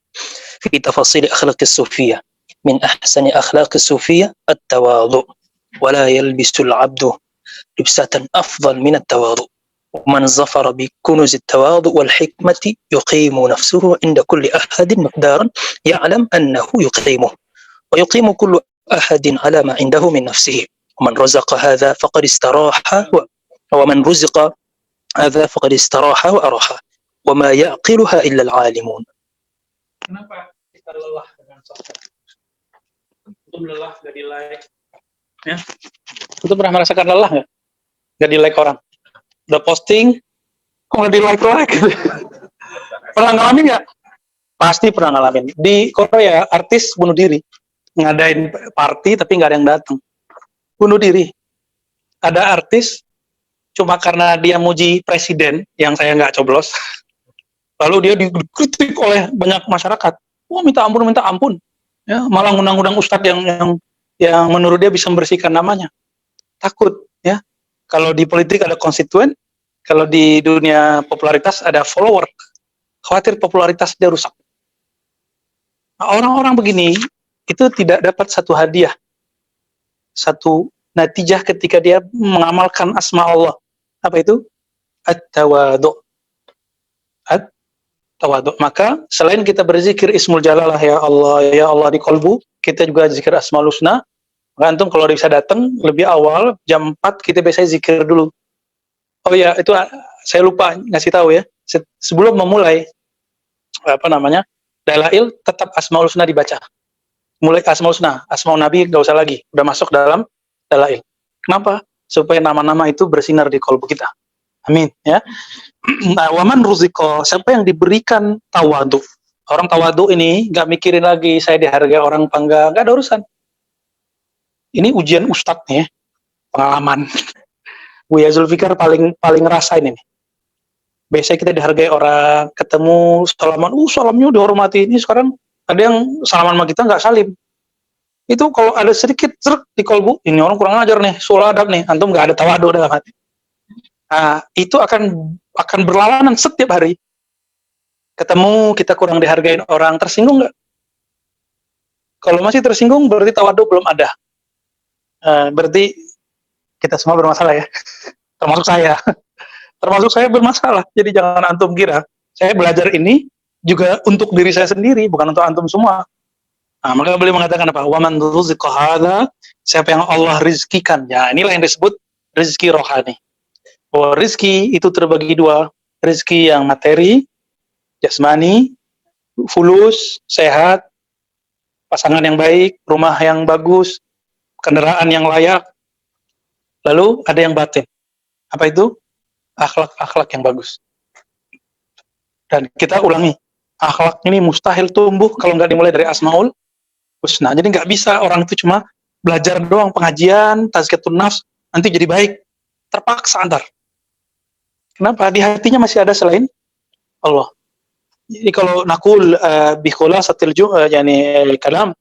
S3: fi tafasil akhlaq as-sufiyah. Min ahsani akhlaq as-sufiyah at-tawadhu wa la yalbisu al-'abdu libsatan afdal min at-tawadhu. ومن ظفر بكنوز التواضع والحكمة يقيم نفسه عند كل أحد مقدارا يعلم أنه يقيمه ويقيم كل أحد على ما عنده من نفسه ومن رزق هذا فقد استراح ومن رزق هذا فقد استراح وأراح وما يعقلها إلا العالمون.
S1: Kenapa kita lelah dengan sholat? Untuk lelah gak di like, ya? Itu pernah merasakan lelah nggak? Gak di like orang? Udah posting, kok nggak di like? Pernah ngalamin nggak? Pasti pernah ngalamin. Di Korea artis bunuh diri, ngadain party tapi nggak ada yang datang, bunuh diri. Ada artis cuma karena dia muji presiden yang saya nggak coblos, lalu dia dikritik oleh banyak masyarakat. Wah minta ampun, ya malah ngundang-ngundang ustadz yang
S2: yang menurut dia bisa membersihkan namanya. Takut, ya. Kalau di politik ada konstituen, kalau di dunia popularitas ada follower. Khawatir popularitas dia rusak. Nah, orang-orang begini itu tidak dapat satu hadiah, satu natijah ketika dia mengamalkan asma Allah. Apa itu? At-tawadu. At-tawadu. Maka selain kita berzikir Ismul Jalalah, ya Allah di kolbu, kita juga zikir Asmaul Husna. Maka antum kalau bisa datang lebih awal, jam 4 kita biasanya zikir dulu. Oh ya, itu saya lupa ngasih tahu ya. Sebelum memulai Dalail, tetap Asmaul Husna dibaca. Mulai Asmaul Husna, Asmaul Nabi gak usah lagi, udah masuk dalam Dalail. Kenapa? Supaya nama-nama itu bersinar di kolbu kita. Amin, ya. Nah, waman ruziko, siapa yang diberikan tawadu. Orang tawadu ini gak mikirin lagi saya dihargai orang apa enggak, gak ada urusan. Ini ujian ustadz nih, ya. Pengalaman. Buya Zulfikar paling ngerasain ini. Biasanya kita dihargai orang, ketemu salaman, salamnya dihormati. Ini sekarang ada yang salaman sama kita nggak salim. Itu kalau ada sedikit di kolbu, ini orang kurang ajar nih, sul adab nih, antum nggak ada tawadu dalam hati. Nah, itu akan berlawanan setiap hari. Ketemu kita kurang dihargain orang, tersinggung nggak? Kalau masih tersinggung berarti tawadu belum ada. Berarti kita semua bermasalah ya, termasuk saya. Termasuk saya bermasalah. Jadi jangan antum kira saya belajar ini juga untuk diri saya sendiri, bukan untuk antum semua. Nah, maka beliau mengatakan apa? Wa man ruziqa hadza, siapa yang Allah rizkikan. Ya, inilah yang disebut rezeki rohani. Bahwa rezeki itu terbagi dua, rezeki yang materi, jasmani, fulus, sehat, pasangan yang baik, rumah yang bagus, kendaraan yang layak. Lalu ada yang batin. Apa itu? Akhlak-akhlak yang bagus. Dan kita ulangi, akhlak ini mustahil tumbuh kalau nggak dimulai dari Asmaul Husna. Jadi nggak bisa orang itu cuma belajar doang pengajian, tazkiyatun nafs, nanti jadi baik. Terpaksa antar. Kenapa? Di hatinya masih ada selain Allah. Jadi kalau nakul bikula satil kalam,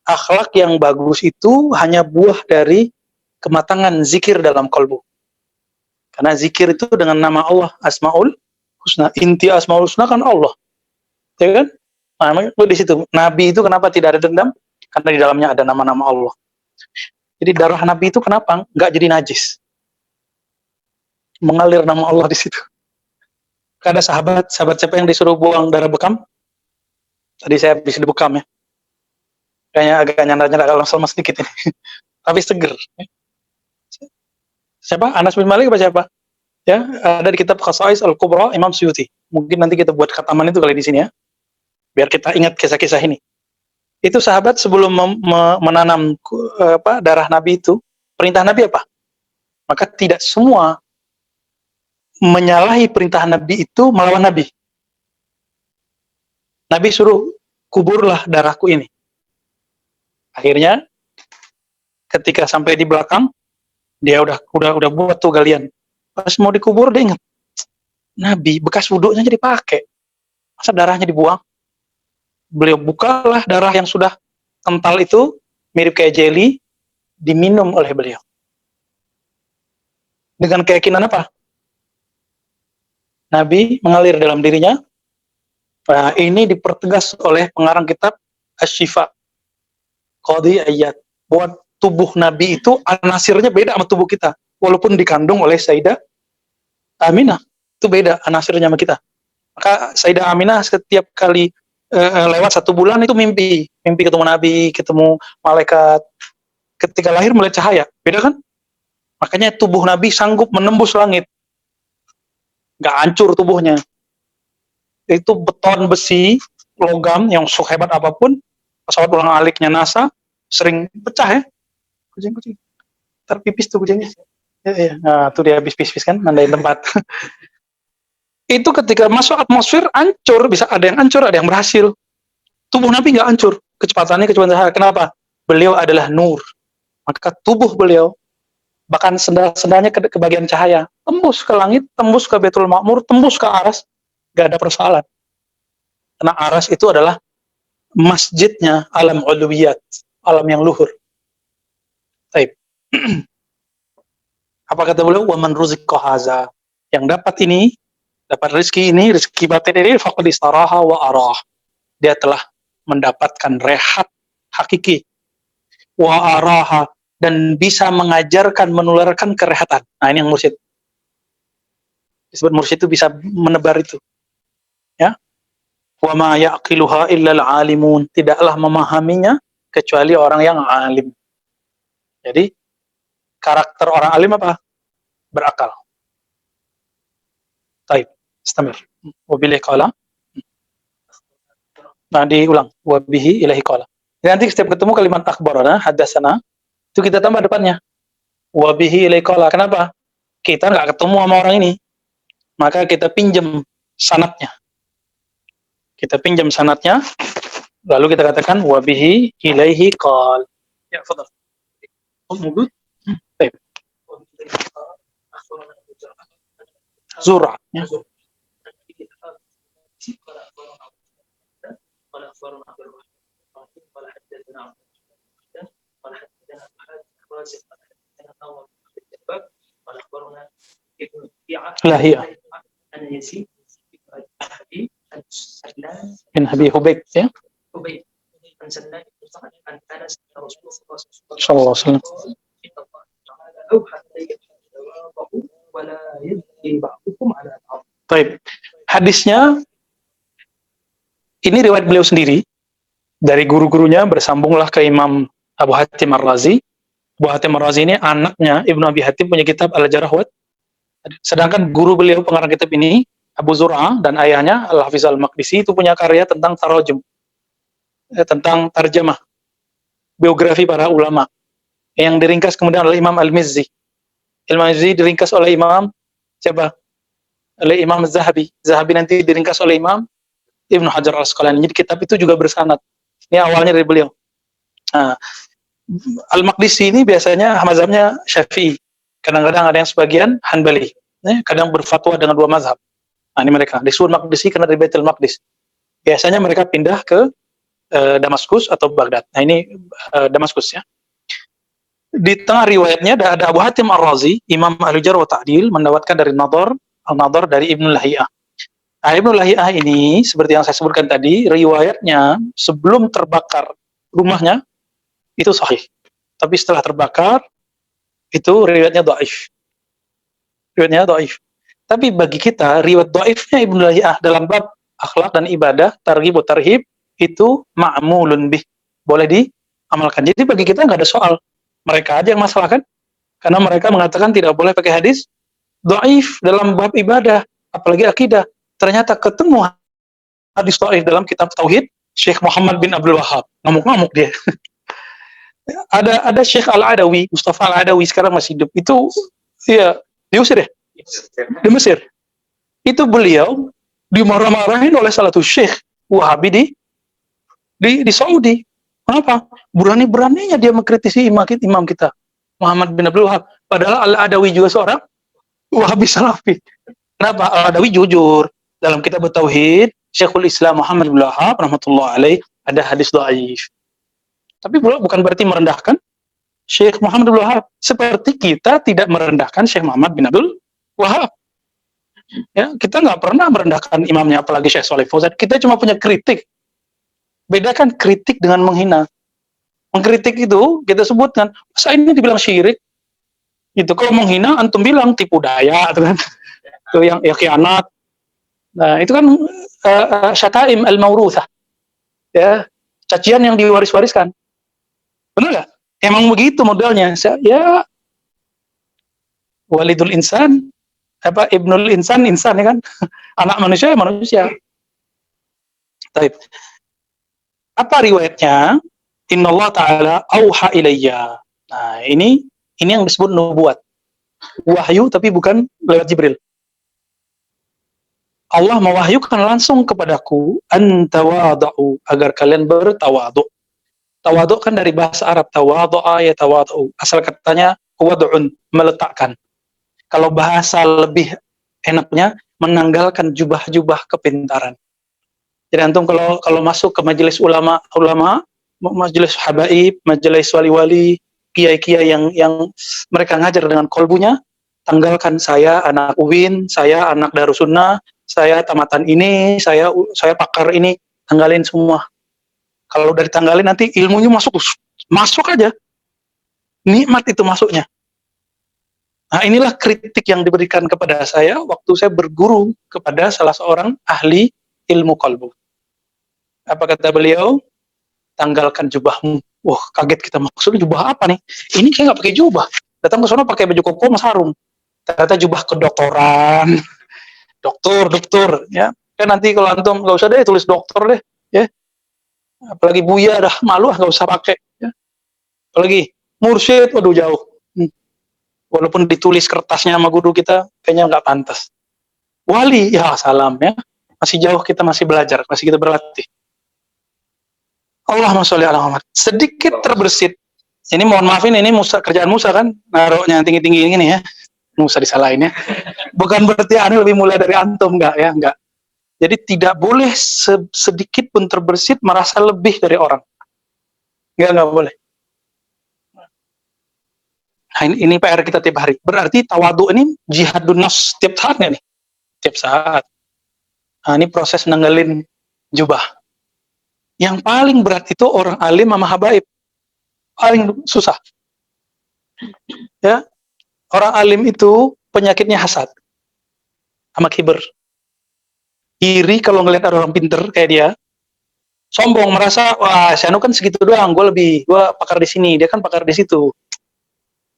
S2: akhlak yang bagus itu hanya buah dari kematangan zikir dalam kolbu. Karena zikir itu dengan nama Allah, Asmaul Husna. Inti Asmaul Husna kan Allah. Ya kan? Nah, di situ. Nabi itu kenapa tidak ada dendam? Karena di dalamnya ada nama-nama Allah. Jadi darah Nabi itu kenapa nggak jadi najis? Mengalir nama Allah di situ. Ada sahabat siapa yang disuruh buang darah bekam? Tadi saya habis dibekam ya. Kayaknya agak nyanda-nyanda kalau sama sedikit ini. Tapi seger. Siapa? Anas bin Malik apa siapa? Ya, ada di kitab Khasa'is Al-Kubra Imam Suyuti. Mungkin nanti kita buat khataman itu kali di sini ya. Biar kita ingat kisah-kisah ini. Itu sahabat sebelum menanam darah Nabi itu, perintah Nabi apa? Maka tidak semua menyalahi perintah Nabi itu melawan Nabi. Nabi suruh kuburlah darahku ini. Akhirnya ketika sampai di belakang, dia udah buat tuh galian. Pas mau dikubur dia ingat, Nabi bekas wuduknya jadi pakai, masa darahnya dibuang? Beliau bukalah darah yang sudah kental itu, mirip kayak jelly, diminum oleh beliau. Dengan keyakinan apa? Nabi mengalir dalam dirinya. Nah, ini dipertegas oleh pengarang kitab Asy-Syifa Qadhi Iyad. Buat tubuh Nabi itu anasirnya beda sama tubuh kita. Walaupun dikandung oleh Sayyidah Aminah, itu beda anasirnya sama kita. Maka Sayyidah Aminah setiap kali lewat 1 bulan itu mimpi ketemu Nabi, ketemu malaikat. Ketika lahir melihat cahaya, beda kan? Makanya tubuh Nabi sanggup menembus langit. Nggak hancur tubuhnya. Itu beton besi, logam yang sehebat apapun, pesawat ulang-aliknya NASA sering pecah ya. Kucing. Terpipis tuh kucingnya. Ya. Nah, tuh dia habis pipis kan, nandain tempat. Itu ketika masuk atmosfer hancur, bisa ada yang hancur, ada yang berhasil. Tubuh Nabi nggak hancur, kecepatannya cahaya. Kenapa? Beliau adalah nur. Maka tubuh beliau, bahkan sendal-sendalnya ke bagian cahaya, tembus ke langit, tembus ke Baitul Ma'mur, tembus ke Aras, nggak ada persoalan. Karena Aras itu adalah masjidnya alam ulwiyat, alam yang luhur. Baik. Apa kata beliau? Wa man ruziqa haza. Yang dapat ini, dapat rezeki ini, rezeki batin ini, faqad istaraha wa arah. Dia telah mendapatkan rehat hakiki. Wa araha, dan bisa mengajarkan, menularkan kerehatan. Nah, ini yang mursyid. Disebut mursyid itu bisa menebar itu. Ya. Wa ma yaqiluha illa al-alimun. Tidaklah memahaminya kecuali orang yang alim. Jadi karakter orang alim apa? Berakal. Baik, istamir. Wabillahi qala. Nah, diulang. Wabihi ilahi qala. Nanti setiap ketemu kalimat akhbarana, hadatsana, itu kita tambah depannya. Wabihi ilahi qala. Kenapa? Kita nggak ketemu sama orang ini. Maka kita pinjam sanadnya. Kita pinjam sanadnya, lalu kita katakan wabihi ilaihi qala. Ya, fadhal. Mujud. Baik. Zura. Ya. Lahiyah. Bin Habib Hubayb, ya. Sallallahu alaihi wasallam. Baik. Hadisnya ini riwayat beliau sendiri dari guru-gurunya, bersambunglah ke Imam Abu Hatim Ar-Razi. Abu Hatim Ar-Razi ini anaknya Ibnu Abi Hatim, punya kitab Al-Jarh wa. Sedangkan guru beliau pengarang kitab ini Abu Zur'ah, dan ayahnya Al-Hafiz Al-Maqdisi itu punya karya tentang tarajum, tentang tarjamah, biografi para ulama, yang diringkas kemudian oleh Imam Al-Mizzi. Al-Mizzi diringkas oleh Imam siapa? Oleh Imam Zahabi. Zahabi nanti diringkas oleh Imam Ibnu Hajar Al-Asqalani. Jadi kitab itu juga bersanad. Ini awalnya dari beliau. Nah, Al-Maqdisi ini biasanya mazhabnya Syafi'i. Kadang-kadang ada yang sebagian Hanbali. Kadang berfatwa dengan dua mazhab. Nah, ini mereka. Disebut Maqdisi karena dari Baitul Maqdis. Biasanya mereka pindah ke Damaskus atau Baghdad. Nah, ini Damaskus, ya. Di tengah riwayatnya ada Abu Hatim Ar-Razi, Imam Al-Jarh wa Ta'dil, mendapatkan dari Al-Nadhr dari Ibnu Lahiyah. Nah, Ibnu Lahiyah ini, seperti yang saya sebutkan tadi, riwayatnya sebelum terbakar rumahnya, itu sahih. Tapi setelah terbakar, itu riwayatnya dhaif. Riwayatnya dhaif. Tapi bagi kita, riwayat dhaifnya Ibnu Lahiyah dalam bab akhlak dan ibadah, targhib wa tarhib, itu ma'mulun bih. Boleh diamalkan. Jadi bagi kita nggak ada soal. Mereka aja yang masalah, kan? Karena mereka mengatakan tidak boleh pakai hadis dhaif dalam bab ibadah, apalagi akidah. Ternyata ketemu hadis dhaif dalam kitab Tauhid Syekh Muhammad bin Abdul Wahhab. Ngamuk-ngamuk dia. ada Syekh Al-Adawi, Mustafa Al-Adawi, sekarang masih hidup. Itu ya diusir, ya? Di Mesir. Itu beliau dimarah-marahin oleh salah satu Syekh Wahabi di Saudi. Kenapa? Berani-beraninya dia mengkritisi imam kita, Muhammad bin Abdul Wahhab. Padahal Al-Adawi juga seorang Wahabi Salafi. Kenapa? Al-Adawi jujur. Dalam kitab Tauhid, Syekhul Islam Muhammad bin Wahhab rahmatullah alaih, ada hadis dhaif. Tapi bukan berarti merendahkan Syekh Muhammad bin Wahhab. Seperti kita tidak merendahkan Syekh Muhammad bin Abdul Wahhab. Ya, kita nggak pernah merendahkan imamnya, apalagi Syekh Shalih Fauzan. Kita cuma punya kritik. Bedakan kritik dengan menghina. Mengkritik itu kita sebutkan, masa ini dibilang syirik. Itu kalau menghina antum bilang tipu daya, itu kan. Itu yang khianat. Nah, itu kan syataim al-mauruthah. Ya, cacian yang diwaris-wariskan. Benar nggak? Emang begitu modelnya. Ya, walidul insan, ibnul insan, ya kan? Anak manusia, manusia. Taib. Apa riwayatnya? Innallah ta'ala auha ilayya. Nah, ini yang disebut nubuat. Wahyu tapi bukan lewat Jibril. Allah mewahyukan langsung kepadaku antawada'u, agar kalian bertawadhu. Tawadhu kan dari bahasa Arab, tawadhu'a ya tawadhu. Asal katanya wad'un, meletakkan. Kalau bahasa lebih enaknya menanggalkan jubah-jubah kepintaran. Jadi antum kalau masuk ke majelis ulama, majelis habaib, majelis wali-wali, kiai-kiai yang mereka ngajar dengan kolbunya, tanggalkan saya anak UIN, saya anak Darussunnah, saya tamatan ini, saya pakar ini, tanggalin semua. Kalau udah ditanggalin nanti ilmunya masuk aja. Nikmat itu masuknya. Nah, inilah kritik yang diberikan kepada saya waktu saya berguru kepada salah seorang ahli ilmu qalbu. Apa kata beliau? Tanggalkan jubahmu. Wah, kaget kita, maksudnya jubah apa nih? Ini saya nggak pakai jubah. Datang ke sana pakai baju koko sama sarung. Ternyata jubah kedokteran. dokter, ya. Kan nanti kalau antum nggak usah deh tulis dokter deh, ya. Apalagi Buya dah malu, nggak usah pakai. Ya. Apalagi mursyid, waduh jauh. Walaupun ditulis kertasnya sama guru kita, kayaknya nggak pantas. Wali, ya salam ya. Masih jauh, kita masih belajar, masih kita berlatih. Allahumma sholli ala Muhammad. Sedikit terbersit. Ini mohon maafin, ini kerjaan Musa kan, naruhnya tinggi-tinggi ini ya. Musa disalahin ya. Bukan berarti aneh lebih mulia dari antum, enggak ya, enggak. Jadi tidak boleh sedikit pun terbersit merasa lebih dari orang. Enggak boleh. Nah, ini PR kita tiap hari. Berarti tawadu ini jihadun nafs tiap saat nggak nih? Tiap saat. Nah, ini proses nanggalin jubah. Yang paling berat itu orang alim sama habaib. Paling susah. Ya, orang alim itu penyakitnya hasad sama kiber. Iri kalau ngelihat orang pinter kayak dia. Sombong, merasa, wah, si Anu kan segitu doang, gue pakar di sini, dia kan pakar di situ.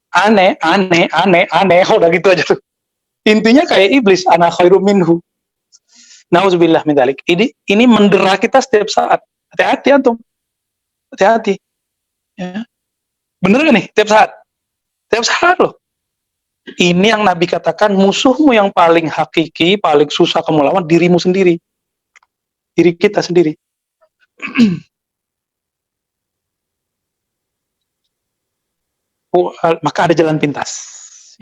S2: Aneh, udah gitu aja tuh. Intinya kayak iblis, ana khairum minhu. Nauzubillah min dzalik. Ini mendera kita setiap saat. Hati-hati antum. Hati-hati. Ya. Bener gak nih? Tiap saat. Tiap saat loh. Ini yang Nabi katakan, musuhmu yang paling hakiki, paling susah kamu lawan, dirimu sendiri. Diri kita sendiri. Maka ada jalan pintas,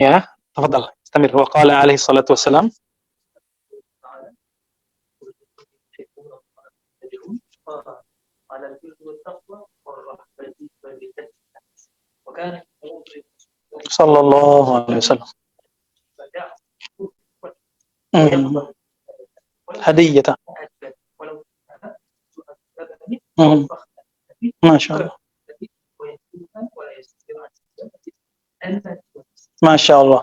S2: ya. Tafadhal, istamir. Wa qala alaihi salatu wassalam, sallallahu alaihi wasallam, hadiyata, masya Allah. Masya Allah.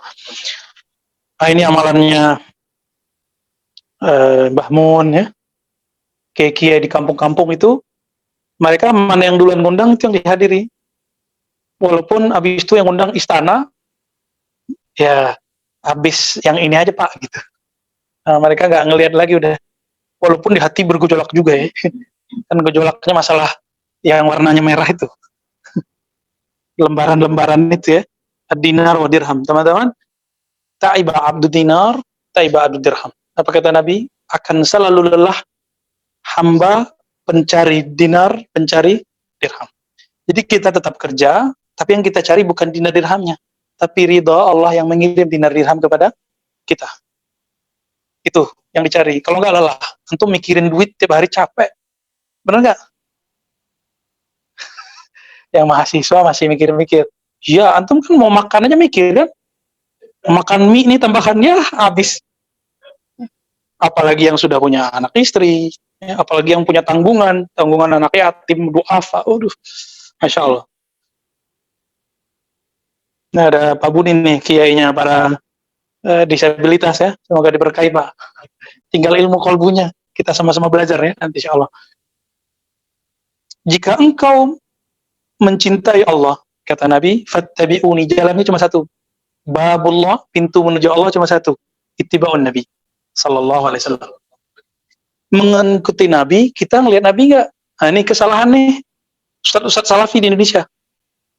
S2: Nah, ini amalannya Mbah Mun ya. Kiai di kampung-kampung itu, mereka mana yang duluan ngundang itu yang dihadiri. Walaupun habis itu yang ngundang istana, ya habis yang ini aja Pak gitu. Nah, mereka nggak ngelihat lagi udah. Walaupun di hati bergejolak juga ya. Kan gejolaknya masalah yang warnanya merah itu. Lembaran-lembaran itu ya. Ad-dinar wa dirham. Teman-teman, ta'iba abdu dinar, ta'iba abdu dirham. Apa kata Nabi? Akan selalu lelah hamba pencari dinar, pencari dirham. Jadi kita tetap kerja, tapi yang kita cari bukan dinar dirhamnya, tapi ridha Allah yang mengirim dinar dirham kepada kita. Itu yang dicari. Kalau nggak lelah, antum mikirin duit tiap hari capek. Bener nggak? Yang mahasiswa masih mikir-mikir. Ya, antum kan mau makan aja mikir kan? Makan mie ini tambahannya habis. Apalagi yang sudah punya anak istri, ya, apalagi yang punya tanggungan anak yatim, duafa, waduh, masya Allah. Nah, ada Pak Bunin nih, kiainya para disabilitas ya, semoga diberkahi Pak. Tinggal ilmu kolbunya, kita sama-sama belajar ya, nanti insya Allah. Jika engkau mencintai Allah, kata Nabi, fattabi'uni, jalannya cuma satu. Babullah, pintu menuju Allah cuma satu. Ittiba'un Nabi sallallahu alaihi wasallam. Mengikuti Nabi, kita ngelihat Nabi enggak? Nah, ini kesalahan nih Ustaz Salafi di Indonesia.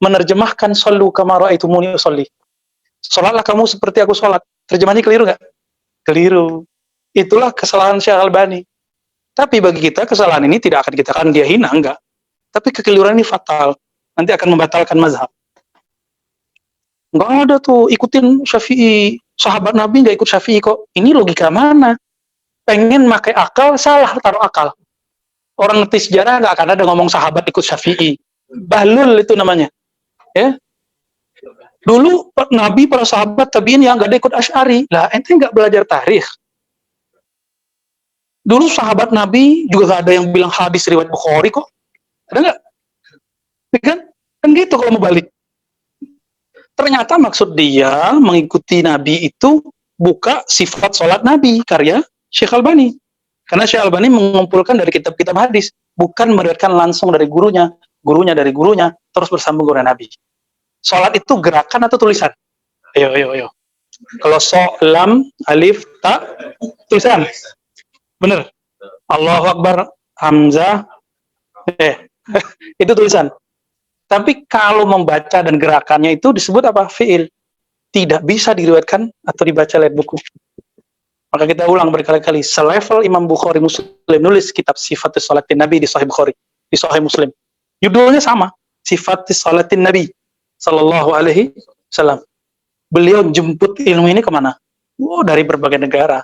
S2: Menerjemahkan sallu kama ra'aitumuni usolli. Salatlah kamu seperti aku salat. Terjemahannya keliru enggak? Keliru. Itulah kesalahan Syekh Albani. Tapi bagi kita kesalahan ini tidak akan kita katakan dia hina, enggak. Tapi kekeliruan ini fatal. Nanti akan membatalkan mazhab. Enggak ada tuh ikutin Syafi'i, sahabat Nabi enggak ikut Syafi'i kok. Ini logika mana? Pengen pakai akal, salah taruh akal. Orang ngerti sejarah enggak akan ada ngomong sahabat ikut Syafi'i. Bahlul itu namanya. Ya. Dulu Nabi, para sahabat, tabiin yang nggak ada ikut Asy'ari. Lah, ente nggak belajar tarikh. Dulu sahabat Nabi juga nggak ada yang bilang hadis riwayat Bukhari kok. Ada nggak? Ya kan? Kan gitu kalau mau balik. Ternyata maksud dia mengikuti Nabi itu buka sifat sholat Nabi, karya Syekh Albani. Karena Syekh Albani mengumpulkan dari kitab-kitab hadis, bukan meriwayatkan langsung dari gurunya, gurunya dari gurunya, terus bersambung dengan Nabi. Sholat itu gerakan atau tulisan? Ayo. Kalau lam, alif, ta, tulisan. Bener. Allahu Akbar, Hamzah, itu tulisan. Tapi kalau membaca dan gerakannya itu disebut apa? Fi'il. Tidak bisa diriwayatkan atau dibaca lewat buku. Maka kita ulang berkali-kali, selevel Imam Bukhari Muslim nulis kitab Sifatus Salatin Nabi di Sahih Bukhari, di Sahih Muslim. Judulnya sama, Sifatus Salatin Nabi sallallahu alaihi wasallam. Beliau jemput ilmu ini kemana? Dari berbagai negara.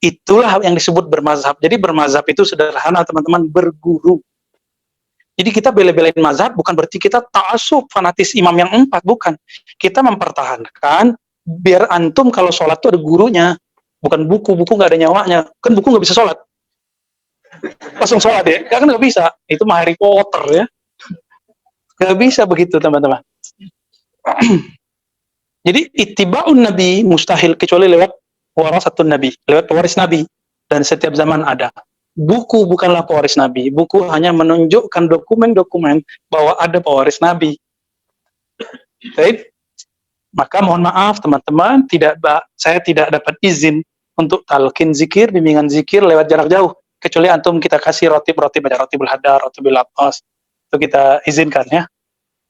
S2: Itulah yang disebut bermazhab. Jadi bermazhab itu sederhana, teman-teman, berguru. Jadi kita bela-belain mazhab bukan berarti kita ta'assub fanatis imam yang 4, bukan. Kita mempertahankan biar antum kalau sholat tuh ada gurunya, bukan buku nggak ada nyawanya. Kan buku nggak bisa sholat. Langsung sholat ya, kan nggak bisa. Itu mah Harry Potter ya. Nggak bisa begitu, teman-teman. Jadi ittiba'un Nabi mustahil kecuali lewat warasatun Nabi, lewat pewaris Nabi, dan setiap zaman ada. Buku bukanlah pewaris Nabi. Buku hanya menunjukkan dokumen-dokumen bahwa ada pewaris Nabi. Baik. Maka mohon maaf teman-teman, saya tidak dapat izin untuk talqin zikir, bimbingan zikir lewat jarak jauh. Kecuali antum kita kasih rotib baca rotibul hadar, rotibul atas, itu kita izinkan ya.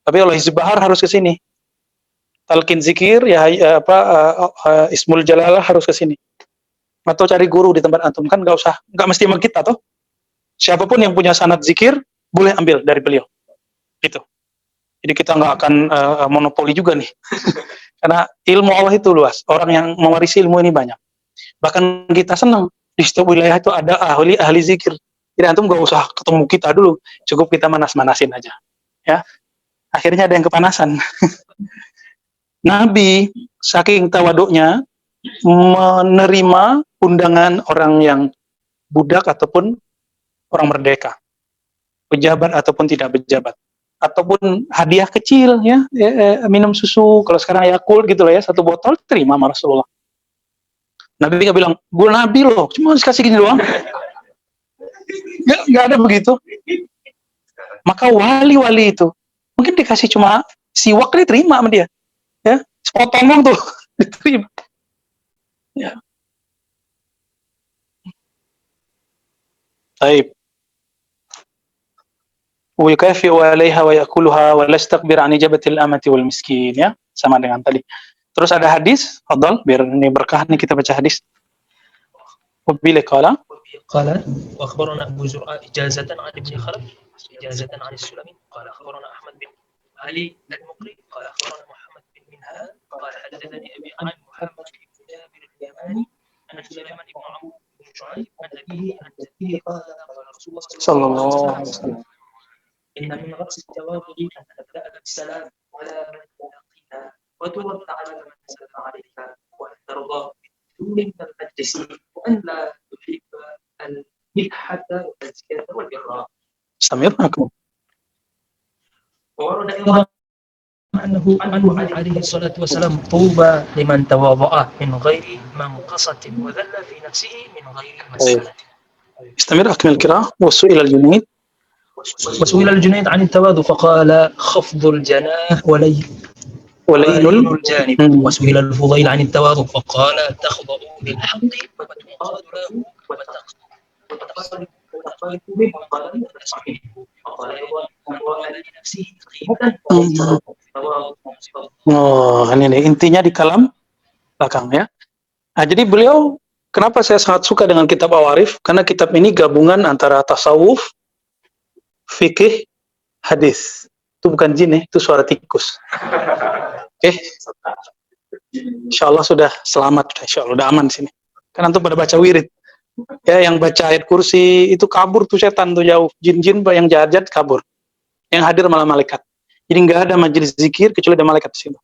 S2: Tapi kalau Hizb Bahar harus ke sini. Talqin zikir ya Ismul Jalalah harus ke sini. Atau cari guru di tempat antum, kan nggak mesti sama kita toh. Siapapun yang punya sanad zikir boleh ambil dari beliau. Gitu. Jadi kita nggak akan monopoli juga nih. Karena ilmu Allah itu luas. Orang yang mewarisi ilmu ini banyak. Bahkan kita senang di setiap wilayah itu ada ahli zikir. Jadi antum nggak usah ketemu kita dulu, cukup kita manas-manasin aja. Ya. Akhirnya ada yang kepanasan. Nabi saking tawaduknya menerima undangan orang yang budak ataupun orang merdeka, pejabat ataupun tidak pejabat, ataupun hadiah kecil ya, minum susu, kalau sekarang Yakult gitu lah ya, 1 botol terima sama Rasulullah. Nabi nggak bilang, gue Nabi loh, cuma kasih gini doang. Nggak ada begitu. Maka wali-wali itu mungkin dikasih cuma siwak, diterima sama dia, ya, sepotong tuh diterima. Ya. Baik. Wa yukafi'u 'alaiha wa ya'kuluha wa la yastakbir 'an ijabatil amati wal miskin, ya, sama dengan tadi. Terus ada hadis, fadhal, biar ini berkah nih kita baca hadis. Wabila qala
S3: wa akhbarana Abu Zur'a ijazatan 'an Ibn Khalaf ijazatan 'an As-Sulami qala akhbarana Ahmad bin Ali al-Muqri qala akhbarana Muhammad bin Minhal qala hadatsani Abi an Muhammad bin Jabir al-Yamani an Sulaiman bin Amr bin Shu'aib an abihi an jaddihi qala qala Rasulullah sallallahu alaihi wasallam inna min ra'si at-tawadhu'i an tabda'a bis-salam wa la taqina wa turad 'ala man sallama 'alayka wa tarda min al-majlisi wa an la tuhibba al-milhata wa al-zikata wal birra.
S2: Samirnakum.
S3: Wa warada annahu alaihi salatu wasalam tuba liman tawadha'a min ghairi manqasatin wa dhalla fi nafsihi min ghairi mas'alatin.
S2: Istamir akmil qira'ah wa su'ila al-Junayd
S3: عن التواضع فقال خفض الجناح ولين الجانب. وسئل الفضيل عن التواضع فقال تخضع للحق وتنقاد له وتختلف به قال صحيح فقال وقال لنفسه قيمة.
S2: Oh, ini intinya di kalam belakang ya. Nah, jadi beliau, kenapa saya sangat suka dengan kitab Awarif? Karena kitab ini gabungan antara tasawuf, fikih, hadis. Itu bukan jin ya, itu suara tikus. Oke. Insyaallah sudah selamat, insyaallah udah aman sini. Kan antum pada baca wirid. Ya, yang baca ayat kursi itu kabur tuh setan tuh jauh. Jin-jin yang jahat kabur. Yang hadir malah malaikat. Jadi nggak ada majelis zikir kecuali ada malaikat di situ.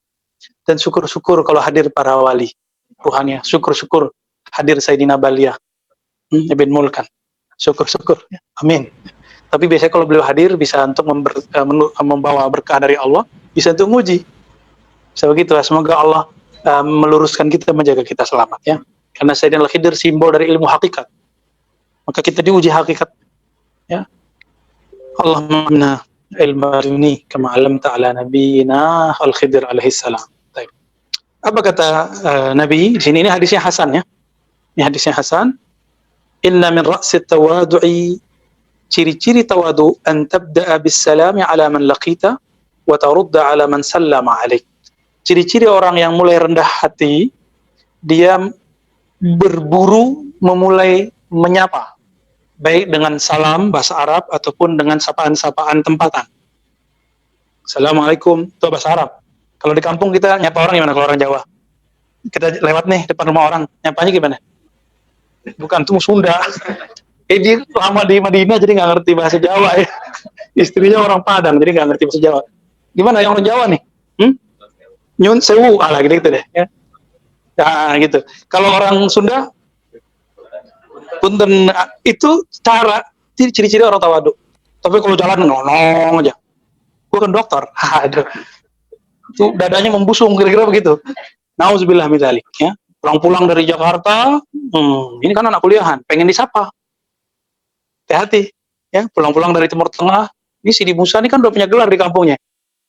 S2: Dan syukur-syukur kalau hadir para wali ruhania. Syukur-syukur hadir Sayyidina Baliyah Ibn Mulkan. Syukur-syukur. Amin. Tapi biasanya kalau beliau hadir bisa untuk membawa berkah dari Allah, bisa untuk nguji. Bisa begitu. Semoga Allah meluruskan kita, menjaga kita selamat ya. Karena Sayyidina Al-Khidir simbol dari ilmu hakikat. Maka kita diuji hakikat. Ya. Allahumma ilma ini kama alamta ala nabiyina Al-Khidir alaihi salam. Baik. Apa kata Nabi di sini? Ini hadisnya Hasan ya. Ini hadisnya Hasan. Inna min ra'si tawadu'i, ciri-ciri tawadu, an tabda'a bis salami ala man laqita wa tarudda ala man sallama alaik. Ciri-ciri orang yang mulai rendah hati, dia berburu memulai menyapa, baik dengan salam bahasa Arab ataupun dengan sapaan-sapaan tempatan. Assalamualaikum, itu bahasa Arab. Kalau di kampung kita nyapa orang gimana kalau orang Jawa? Kita lewat nih depan rumah orang, nyapanya gimana? Bukan, itu Sunda. Dia lama di Madinah jadi nggak ngerti bahasa Jawa ya. Istrinya orang Padang jadi nggak ngerti bahasa Jawa. Gimana yang orang Jawa nih? Nyun sewu, ala gitu deh ya. Nah, gitu. Kalau orang Sunda, punten, itu cara ciri-ciri orang tawadu. Tapi kalau jalan nongong aja. Gue kan dokter. Aduh. Itu dadanya membusung kira-kira begitu. Nauzubillah min dzalik ya. Pulang-pulang dari Jakarta, ini kan anak kuliahan, pengen disapa. Hati-hati ya, pulang-pulang dari Timur Tengah. Ini Sidi Musa ini kan udah punya gelar di kampungnya.